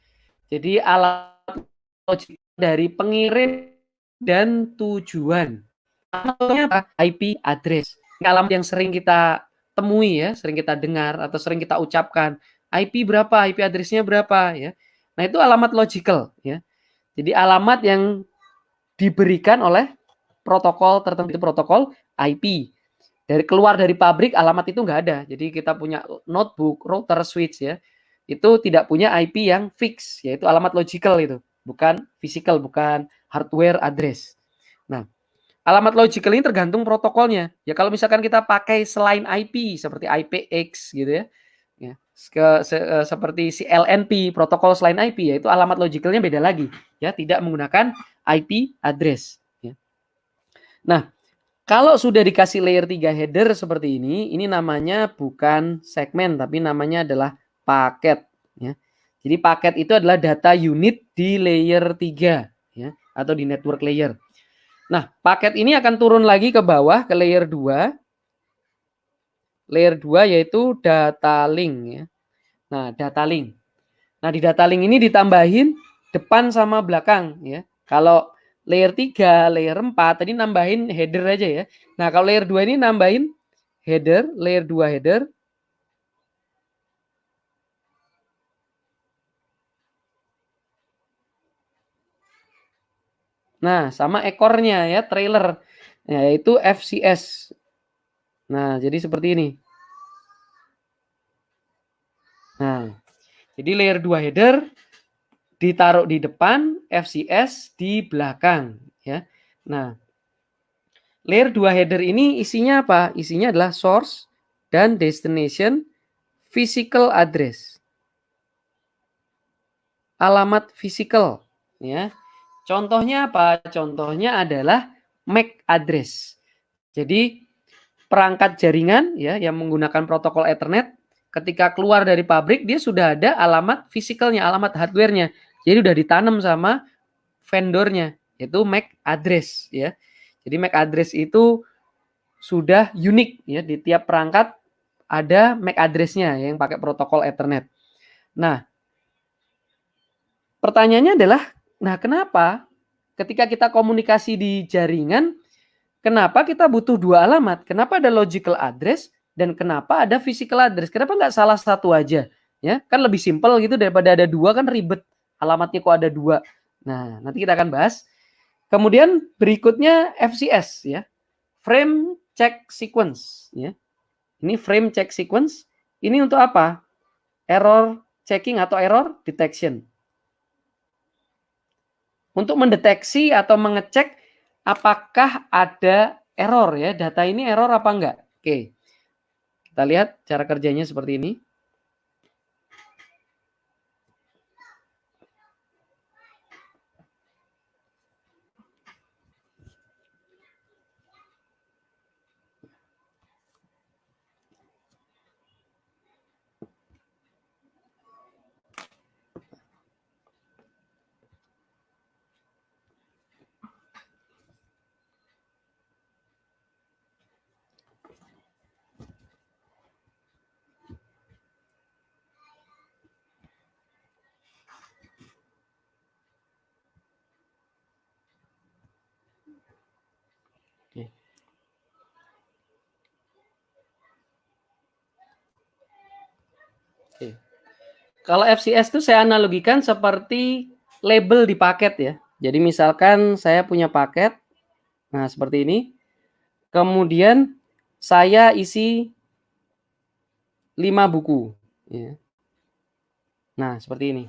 Jadi alamat logik dari pengirim dan tujuan. Alamatnya apa? IP address. Ini alamat yang sering kita temui ya, sering kita dengar atau sering kita ucapkan. IP berapa? IP address-nya berapa ya. Nah, itu alamat logical ya. Jadi alamat yang diberikan oleh protokol tertentu, protokol IP. Keluar dari pabrik alamat itu nggak ada. Jadi kita punya notebook, router, switch ya, itu tidak punya IP yang fix, yaitu alamat logical itu, bukan physical, bukan hardware address. Nah, alamat logical ini tergantung protokolnya. Ya kalau misalkan kita pakai selain IP seperti IPX gitu ya, seperti si LNP, protokol selain IP, yaitu alamat logicalnya beda lagi, ya tidak menggunakan IP address. Ya. Nah, kalau sudah dikasih layer 3 header seperti ini namanya bukan segmen, tapi namanya adalah paket. Ya. Jadi paket itu adalah data unit di layer 3, ya, atau di network layer. Nah, paket ini akan turun lagi ke bawah ke layer 2. Layer 2 yaitu data link. Ya. Nah, data link. Nah, di data link ini ditambahin depan sama belakang. Ya. Kalau layer 3, layer 4 tadi nambahin header aja ya. Nah, kalau layer 2 ini nambahin header, layer 2 header. Nah, sama ekornya ya, trailer. Nah, yaitu FCS. Nah, jadi seperti ini. Nah, jadi layer 2 header ditaruh di depan, FCS di belakang ya. Nah, layer 2 header ini isinya apa? Isinya adalah source dan destination physical address. Alamat physical ya. Contohnya apa? Contohnya adalah MAC address. Jadi perangkat jaringan ya yang menggunakan protokol Ethernet ketika keluar dari pabrik dia sudah ada alamat fisikalnya, alamat hardwarenya. Jadi udah ditanam sama vendornya yaitu MAC address ya. Jadi MAC address itu sudah unik ya, di tiap perangkat ada MAC address-nya yang pakai protokol Ethernet. Nah, pertanyaannya adalah, nah kenapa ketika kita komunikasi di jaringan, kenapa kita butuh dua alamat? Kenapa ada logical address dan kenapa ada physical address? Kenapa nggak salah satu aja? Ya, kan lebih simpel gitu daripada ada dua, kan ribet. Alamatnya kok ada dua. Nah, nanti kita akan bahas. Kemudian berikutnya FCS ya. Frame check sequence ya. Ini frame check sequence. Ini untuk apa? Error checking atau error detection. Untuk mendeteksi atau mengecek apakah ada error ya. Data ini error apa enggak? Oke. Kita lihat cara kerjanya seperti ini. Oke. Kalau FCS itu saya analogikan seperti label di paket ya. Jadi misalkan saya punya paket, nah seperti ini. Kemudian saya isi 5 buku. Ya. Nah seperti ini.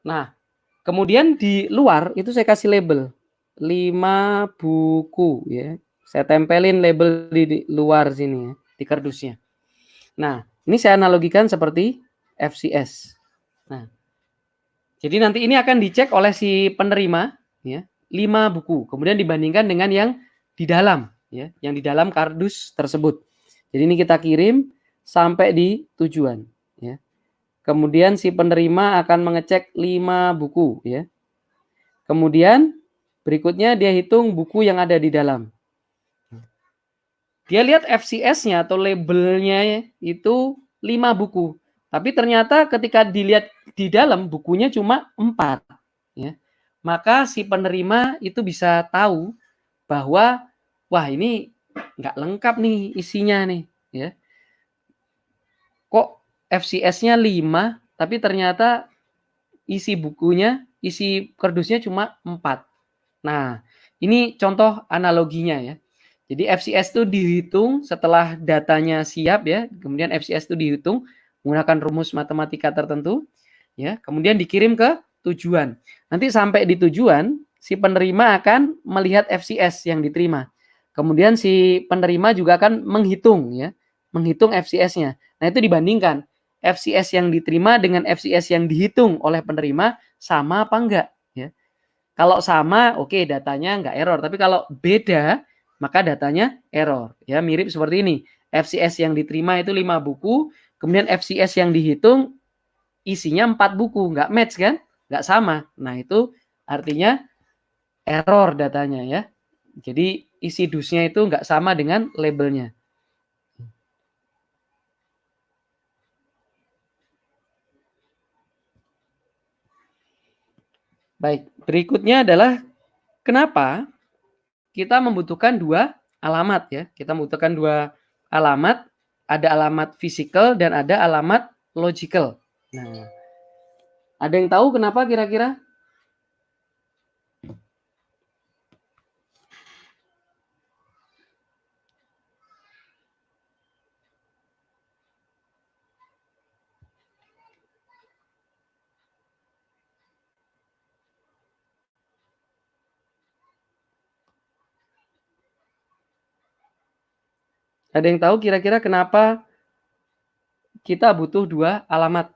Nah kemudian di luar itu saya kasih label 5 buku ya. Saya tempelin label di luar sini ya, di kardusnya. Nah ini saya analogikan seperti FCS. Nah, jadi nanti ini akan dicek oleh si penerima ya, 5 buku. Kemudian dibandingkan dengan yang di dalam ya, yang di dalam kardus tersebut. Jadi ini kita kirim sampai di tujuan ya. Kemudian si penerima akan mengecek 5 buku ya. Kemudian berikutnya dia hitung buku yang ada di dalam. Dia lihat FCS-nya atau labelnya itu 5 buku. Tapi ternyata ketika dilihat di dalam bukunya cuma 4. Ya. Maka si penerima itu bisa tahu bahwa wah ini nggak lengkap nih isinya nih. Ya. Kok FCS-nya 5 tapi ternyata isi bukunya, isi kardusnya cuma 4. Nah, ini contoh analoginya ya. Jadi FCS itu dihitung setelah datanya siap ya, kemudian FCS itu dihitung menggunakan rumus matematika tertentu ya, kemudian dikirim ke tujuan. Nanti sampai di tujuan, si penerima akan melihat FCS yang diterima. Kemudian si penerima juga akan menghitung ya, menghitung FCS-nya. Nah, itu dibandingkan FCS yang diterima dengan FCS yang dihitung oleh penerima sama apa enggak ya. Kalau sama, oke, datanya nggak error. Tapi kalau beda, maka datanya error. Ya, mirip seperti ini. FCS yang diterima itu 5 buku, kemudian FCS yang dihitung isinya 4 buku. Nggak match kan? Nggak sama. Nah, itu artinya error datanya ya. Jadi isi dusnya itu nggak sama dengan labelnya. Baik, berikutnya adalah kenapa kita membutuhkan 2 alamat ya. Kita membutuhkan 2 alamat, ada alamat fisikal dan ada alamat logical. Nah, ada yang tahu kenapa kira-kira? Ada yang tahu kira-kira kenapa kita butuh 2 alamat?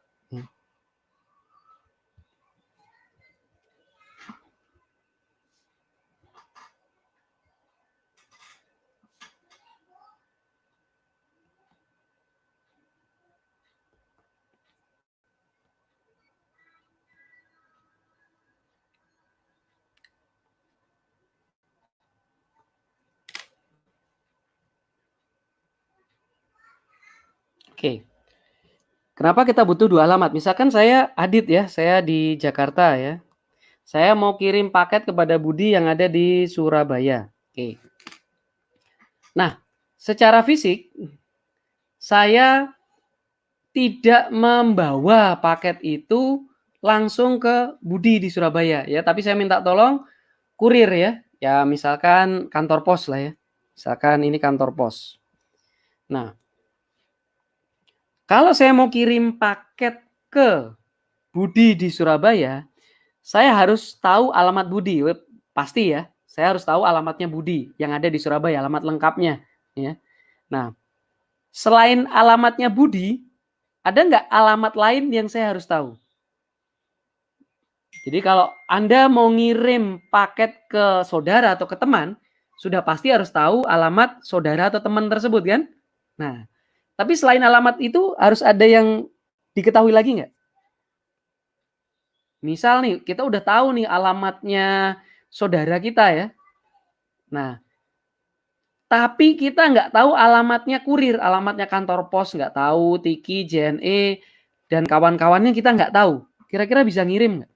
Oke. Kenapa kita butuh 2 alamat? Misalkan saya Adit ya, saya di Jakarta ya. Saya mau kirim paket kepada Budi yang ada di Surabaya. Oke. Nah, secara fisik saya tidak membawa paket itu langsung ke Budi di Surabaya ya, tapi saya minta tolong kurir ya. Ya misalkan kantor pos lah ya. Misalkan ini kantor pos. Nah, kalau saya mau kirim paket ke Budi di Surabaya, saya harus tahu alamat Budi. Pasti ya, saya harus tahu alamatnya Budi yang ada di Surabaya, alamat lengkapnya ya. Nah, selain alamatnya Budi, ada nggak alamat lain yang saya harus tahu? Jadi kalau Anda mau ngirim paket ke saudara atau ke teman, sudah pasti harus tahu alamat saudara atau teman tersebut kan? Nah, tapi selain alamat itu harus ada yang diketahui lagi nggak? Misal nih, kita udah tahu nih alamatnya saudara kita ya. Nah, tapi kita nggak tahu alamatnya kurir, alamatnya kantor pos nggak tahu, Tiki, JNE, dan kawan-kawannya kita nggak tahu. Kira-kira bisa ngirim nggak?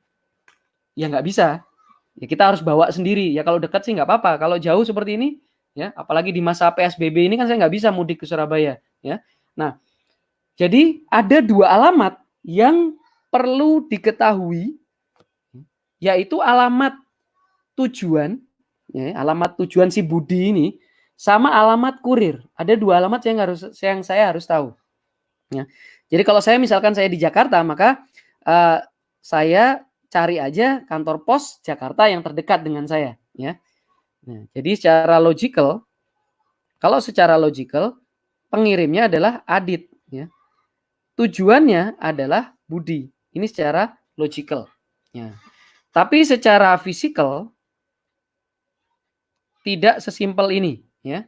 Ya nggak bisa. Ya kita harus bawa sendiri. Ya kalau dekat sih nggak apa-apa. Kalau jauh seperti ini, ya apalagi di masa PSBB ini kan saya nggak bisa mudik ke Surabaya. Ya. Nah, jadi ada 2 alamat yang perlu diketahui, yaitu alamat tujuan, ya, alamat tujuan si Budi ini, sama alamat kurir. Ada 2 alamat yang saya harus tahu. Ya. Jadi kalau saya misalkan saya di Jakarta, maka saya cari aja kantor pos Jakarta yang terdekat dengan saya. Ya. Nah, jadi secara logical, kalau secara logical pengirimnya adalah Adit. Ya. Tujuannya adalah Budi. Ini secara logical. Ya. Tapi secara fisikal tidak sesimpel ini. Ya.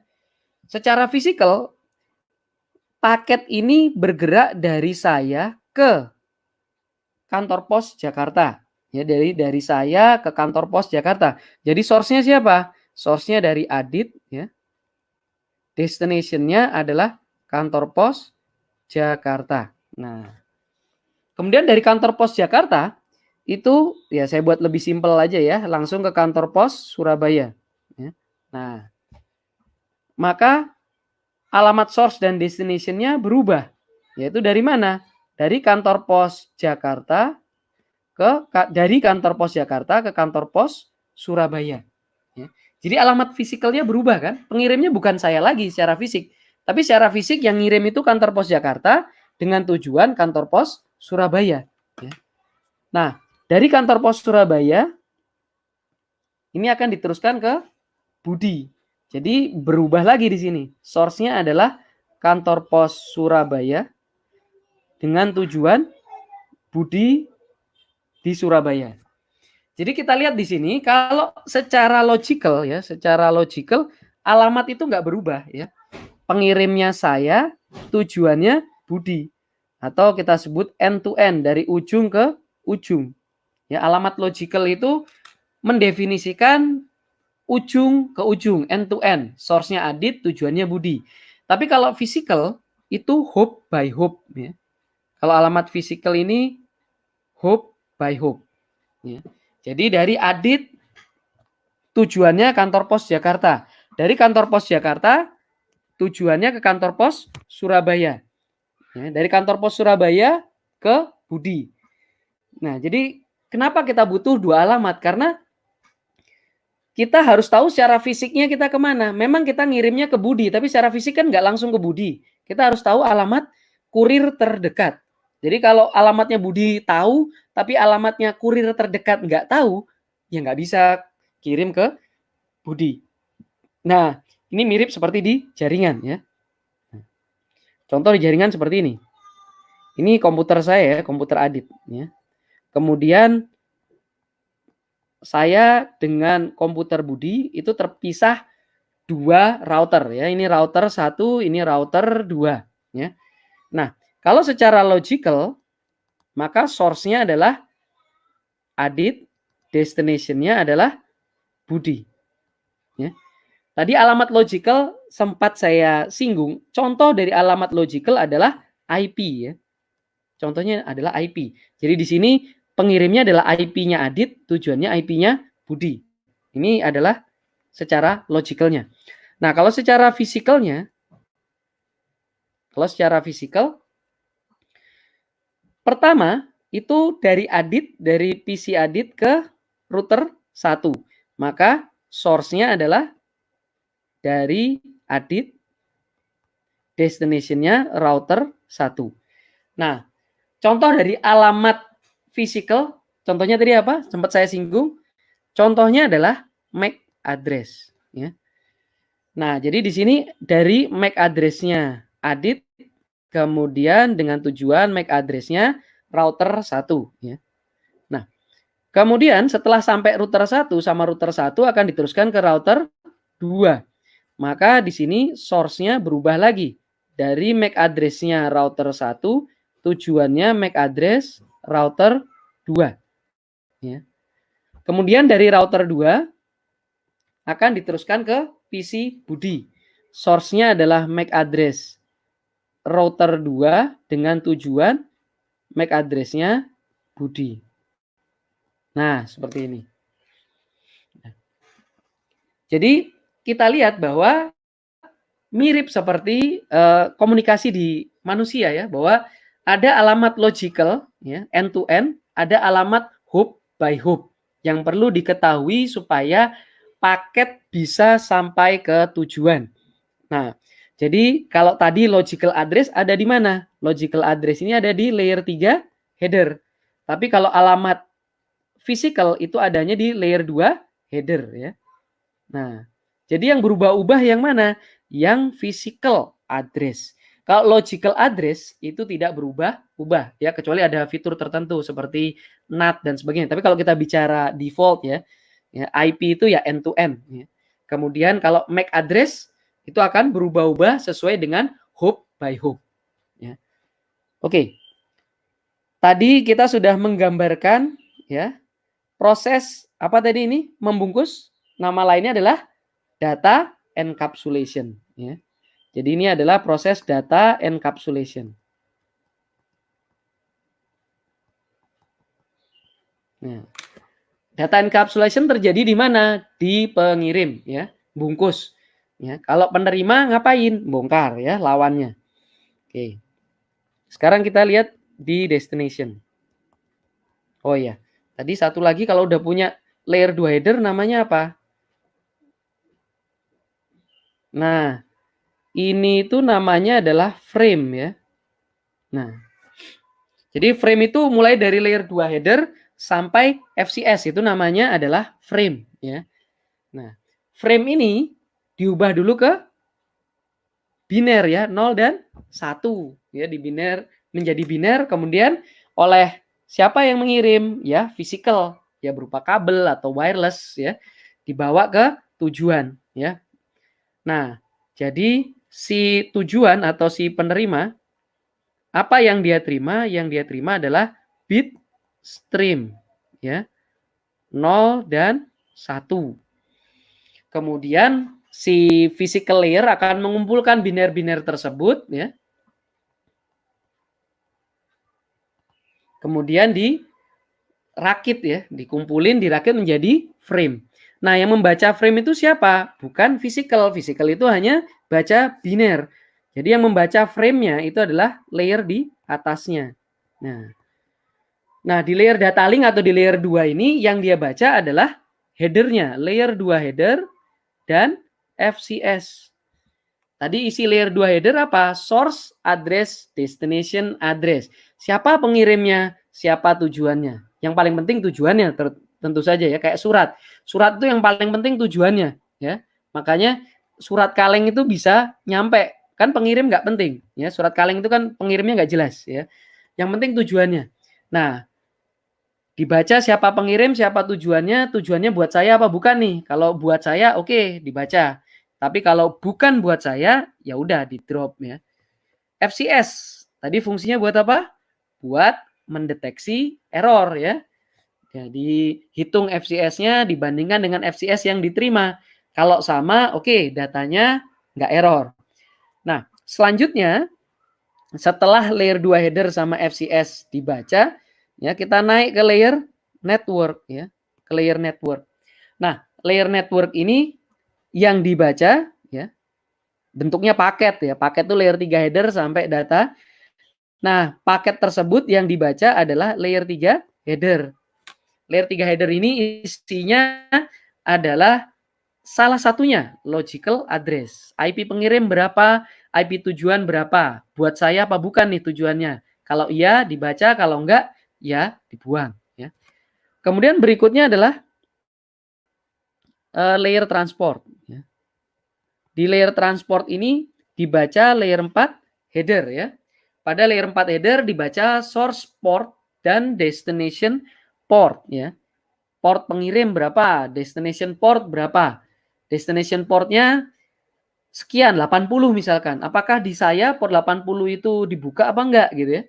Secara fisikal paket ini bergerak dari saya ke kantor pos Jakarta. Ya, dari saya ke kantor pos Jakarta. Jadi source-nya siapa? Source-nya dari Adit ya. Destination-nya adalah kantor pos Jakarta. Nah, kemudian dari kantor pos Jakarta itu ya saya buat lebih simpel aja ya, langsung ke kantor pos Surabaya. Ya. Nah, maka alamat source dan destination-nya berubah. Yaitu dari mana? Dari kantor pos Jakarta dari kantor pos Jakarta ke kantor pos Surabaya. Ya. Jadi alamat fisikalnya berubah kan? Pengirimnya bukan saya lagi secara fisik, tapi secara fisik yang ngirim itu kantor pos Jakarta dengan tujuan kantor pos Surabaya. Ya. Nah, dari kantor pos Surabaya ini akan diteruskan ke Budi. Jadi berubah lagi di sini. Source-nya adalah kantor pos Surabaya dengan tujuan Budi di Surabaya. Jadi kita lihat di sini kalau secara logical ya, secara logical alamat itu nggak berubah ya. Pengirimnya saya, tujuannya Budi. Atau kita sebut end to end dari ujung ke ujung. Ya, alamat logical itu mendefinisikan ujung ke ujung, end to end. Source-nya Adit, tujuannya Budi. Tapi kalau physical itu hope by hope ya. Kalau alamat physical ini hope by hope ya. Jadi dari Adit tujuannya kantor pos Jakarta. Dari kantor pos Jakarta tujuannya ke kantor pos Surabaya. Ya, dari kantor pos Surabaya ke Budi. Nah, jadi kenapa kita butuh dua alamat? Karena kita harus tahu secara fisiknya kita kemana. Memang kita ngirimnya ke Budi, tapi secara fisik kan nggak langsung ke Budi. Kita harus tahu alamat kurir terdekat. Jadi kalau alamatnya Budi tahu, tapi alamatnya kurir terdekat nggak tahu, ya nggak bisa kirim ke Budi. Nah, ini mirip seperti di jaringan ya. Contoh di jaringan seperti ini. Ini komputer saya ya, komputer Adit ya. Kemudian saya dengan komputer Budi itu terpisah dua router ya. Ini router 1, ini router 2 ya. Nah, kalau secara logical maka source-nya adalah Adit, destination-nya adalah Budi. Ya. Tadi alamat logical sempat saya singgung. Contoh dari alamat logical adalah IP ya. Contohnya adalah IP. Jadi di sini pengirimnya adalah IP-nya Adit, tujuannya IP-nya Budi. Ini adalah secara logicalnya. Nah, kalau secara fisikalnya, pertama itu dari Adit, dari PC Adit ke router 1. Maka source-nya adalah dari Adit, destination-nya router 1. Nah, contoh dari alamat physical, contohnya tadi apa? Sempat saya singgung. Contohnya adalah MAC address. Ya. Nah, jadi di sini dari MAC address-nya Adit, kemudian dengan tujuan MAC address-nya router 1. Ya. Nah, kemudian setelah sampai router 1 sama router 1 akan diteruskan ke router 2. Maka di sini source-nya berubah lagi. Dari MAC address-nya router 1, tujuannya MAC address router 2. Ya. Kemudian dari router 2 akan diteruskan ke PC Budi. Source-nya adalah MAC address router 2 dengan tujuan MAC address-nya Budi. Nah, seperti ini. Jadi kita lihat bahwa mirip seperti komunikasi di manusia ya, bahwa ada alamat logical ya, end to end, ada alamat hop by hop yang perlu diketahui supaya paket bisa sampai ke tujuan. Nah, jadi kalau tadi logical address ada di mana? Logical address ini ada di layer 3 header. Tapi kalau alamat physical itu adanya di layer 2 header ya. Nah, jadi yang berubah-ubah yang mana? Yang physical address. Kalau logical address itu tidak berubah-ubah ya, kecuali ada fitur tertentu seperti NAT dan sebagainya. Tapi kalau kita bicara default ya, IP itu ya end to end ya. Kemudian kalau MAC address itu akan berubah-ubah sesuai dengan hop by hop ya. Oke. Tadi kita sudah menggambarkan ya proses apa tadi ini? Membungkus. Nama lainnya adalah data encapsulation ya. Jadi ini adalah proses data encapsulation. Nah, data encapsulation terjadi di mana? Di pengirim ya, bungkus. Ya, kalau penerima ngapain? Bongkar ya lawannya. Oke. Sekarang kita lihat di destination. Oh ya, tadi satu lagi kalau udah punya layer 2 header namanya apa? Nah, ini itu namanya adalah frame ya. Nah, jadi frame itu mulai dari layer 2 header sampai FCS itu namanya adalah frame ya. Nah, frame ini diubah dulu ke biner ya, 0 dan 1 ya, di biner menjadi biner, kemudian oleh siapa yang mengirim ya, physical ya, berupa kabel atau wireless ya, dibawa ke tujuan ya. Nah, jadi si tujuan atau si penerima, apa yang dia terima? Yang dia terima adalah bit stream ya, 0 dan 1. Kemudian si physical layer akan mengumpulkan biner-biner tersebut ya. Kemudian dirakit ya, dikumpulin, dirakit menjadi frame. Nah, yang membaca frame itu siapa? Bukan physical. Physical itu hanya baca biner. Jadi yang membaca frame-nya itu adalah layer di atasnya. Nah, di layer data link atau di layer 2 ini yang dia baca adalah headernya, layer 2 header dan FCS. Tadi isi layer 2 header apa? Source address, destination address. Siapa pengirimnya, siapa tujuannya. Yang paling penting tujuannya tentu saja ya, kayak surat. Surat itu yang paling penting tujuannya ya. Makanya surat kaleng itu bisa nyampe, kan pengirim nggak penting ya. Surat kaleng itu kan pengirimnya nggak jelas ya. Yang penting tujuannya. Nah, dibaca siapa pengirim, siapa tujuannya, tujuannya buat saya apa bukan nih? Kalau buat saya oke, dibaca. Tapi kalau bukan buat saya, ya udah di drop ya. FCS tadi fungsinya buat apa? Buat mendeteksi error ya. Jadi hitung FCS-nya dibandingkan dengan FCS yang diterima. Kalau sama, oke, datanya nggak error. Nah, selanjutnya setelah layer 2 header sama FCS dibaca, ya kita naik ke layer network ya, ke layer network. Nah, layer network ini yang dibaca ya, bentuknya paket ya. Paket itu layer 3 header sampai data. Nah, paket tersebut yang dibaca adalah layer 3 header. Layer 3 header ini isinya adalah salah satunya logical address. IP pengirim berapa, IP tujuan berapa. Buat saya apa bukan nih tujuannya? Kalau iya dibaca, kalau enggak ya dibuang ya. Kemudian berikutnya adalah layer transport ya. Di layer transport ini dibaca layer 4 header ya. Pada layer 4 header dibaca source port dan destination port ya. Port pengirim berapa, destination port berapa. Destination portnya sekian 80 misalkan. Apakah di saya port 80 itu dibuka apa enggak gitu ya.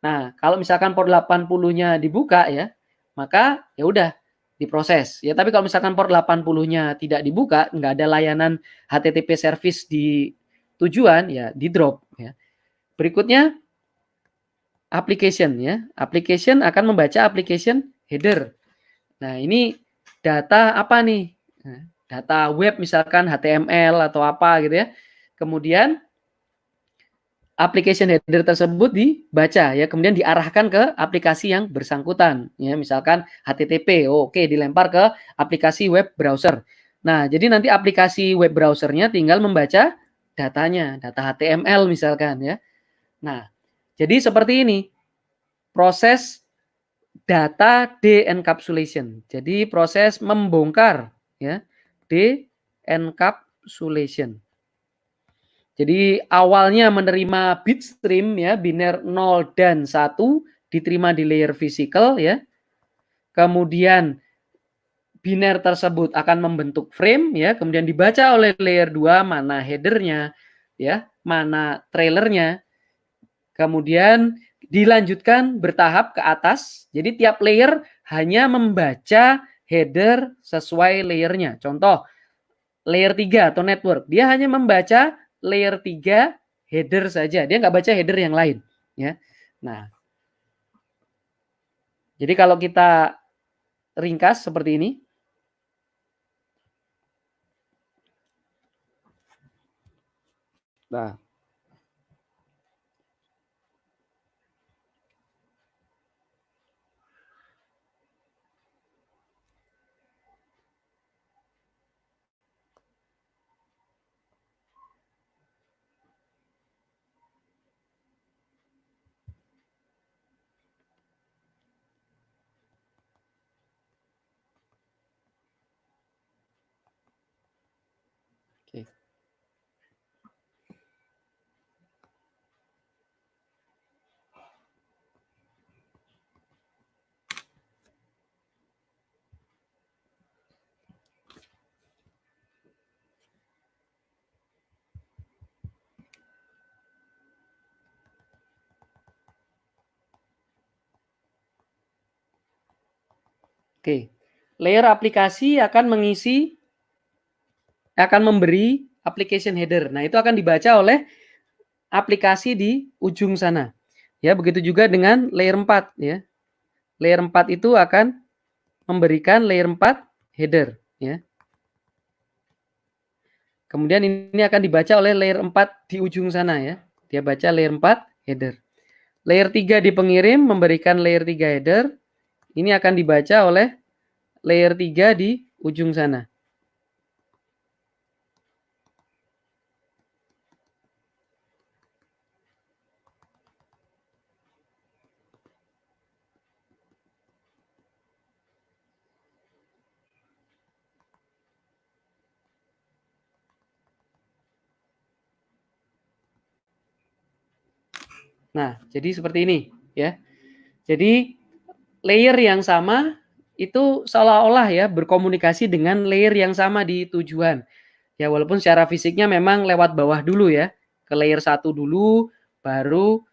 Nah, kalau misalkan port 80-nya dibuka ya, maka ya udah diproses. Ya, tapi kalau misalkan port 80-nya tidak dibuka, enggak ada layanan HTTP service di tujuan, ya di drop ya. Berikutnya application ya. Application akan membaca application header. Nah, ini data apa nih? Data web misalkan HTML atau apa gitu ya. Kemudian application header tersebut dibaca ya, kemudian diarahkan ke aplikasi yang bersangkutan ya, misalkan HTTP. Oke, dilempar ke aplikasi web browser. Nah, jadi nanti aplikasi web browsernya tinggal membaca datanya, data HTML misalkan ya. Nah, jadi seperti ini proses data de-encapsulation. Jadi proses membongkar ya, de-encapsulation. Jadi awalnya menerima bit stream ya, biner 0 dan 1 diterima di layer physical ya. Kemudian biner tersebut akan membentuk frame ya, kemudian dibaca oleh layer 2 mana headernya ya, mana trailernya. Kemudian dilanjutkan bertahap ke atas. Jadi tiap layer hanya membaca header sesuai layernya. Contoh, layer 3 atau network, dia hanya membaca layer 3 header saja. Dia nggak baca header yang lain. Ya. Nah, jadi kalau kita ringkas seperti ini. Nah, Oke. Oke. Layer aplikasi akan memberi application header. Nah, itu akan dibaca oleh aplikasi di ujung sana. Ya, begitu juga dengan layer 4 ya. Layer 4 itu akan memberikan layer 4 header ya. Kemudian ini akan dibaca oleh layer 4 di ujung sana ya. Dia baca layer 4 header. Layer 3 di pengirim memberikan layer 3 header. Ini akan dibaca oleh layer 3 di ujung sana. Nah, jadi seperti ini ya. Jadi layer yang sama itu seolah-olah ya berkomunikasi dengan layer yang sama di tujuan. Ya walaupun secara fisiknya memang lewat bawah dulu ya. Ke layer 1 dulu baru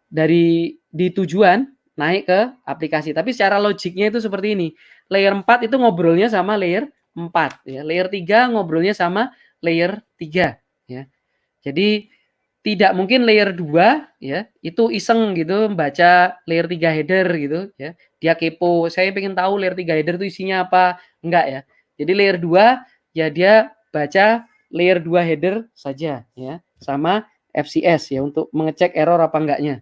dari di tujuan naik ke aplikasi. Tapi secara logiknya itu seperti ini. Layer 4 itu ngobrolnya sama layer 4 ya. Layer 3 ngobrolnya sama layer 3 ya. Jadi tidak mungkin layer 2 ya, itu iseng gitu baca layer 3 header gitu ya. Dia kepo, saya pengen tahu layer 3 header itu isinya apa. Enggak ya. Jadi layer 2 ya dia baca layer 2 header saja ya, sama FCS ya untuk mengecek error apa enggaknya.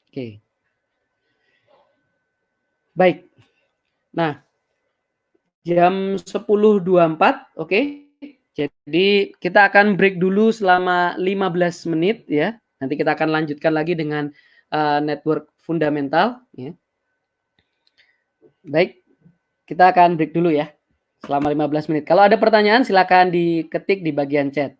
Oke. Baik. Nah, jam 10.24, oke. Jadi kita akan break dulu selama 15 menit ya. Nanti kita akan lanjutkan lagi dengan network fundamental ya. Baik, kita akan break dulu ya selama 15 menit. Kalau ada pertanyaan silakan diketik di bagian chat.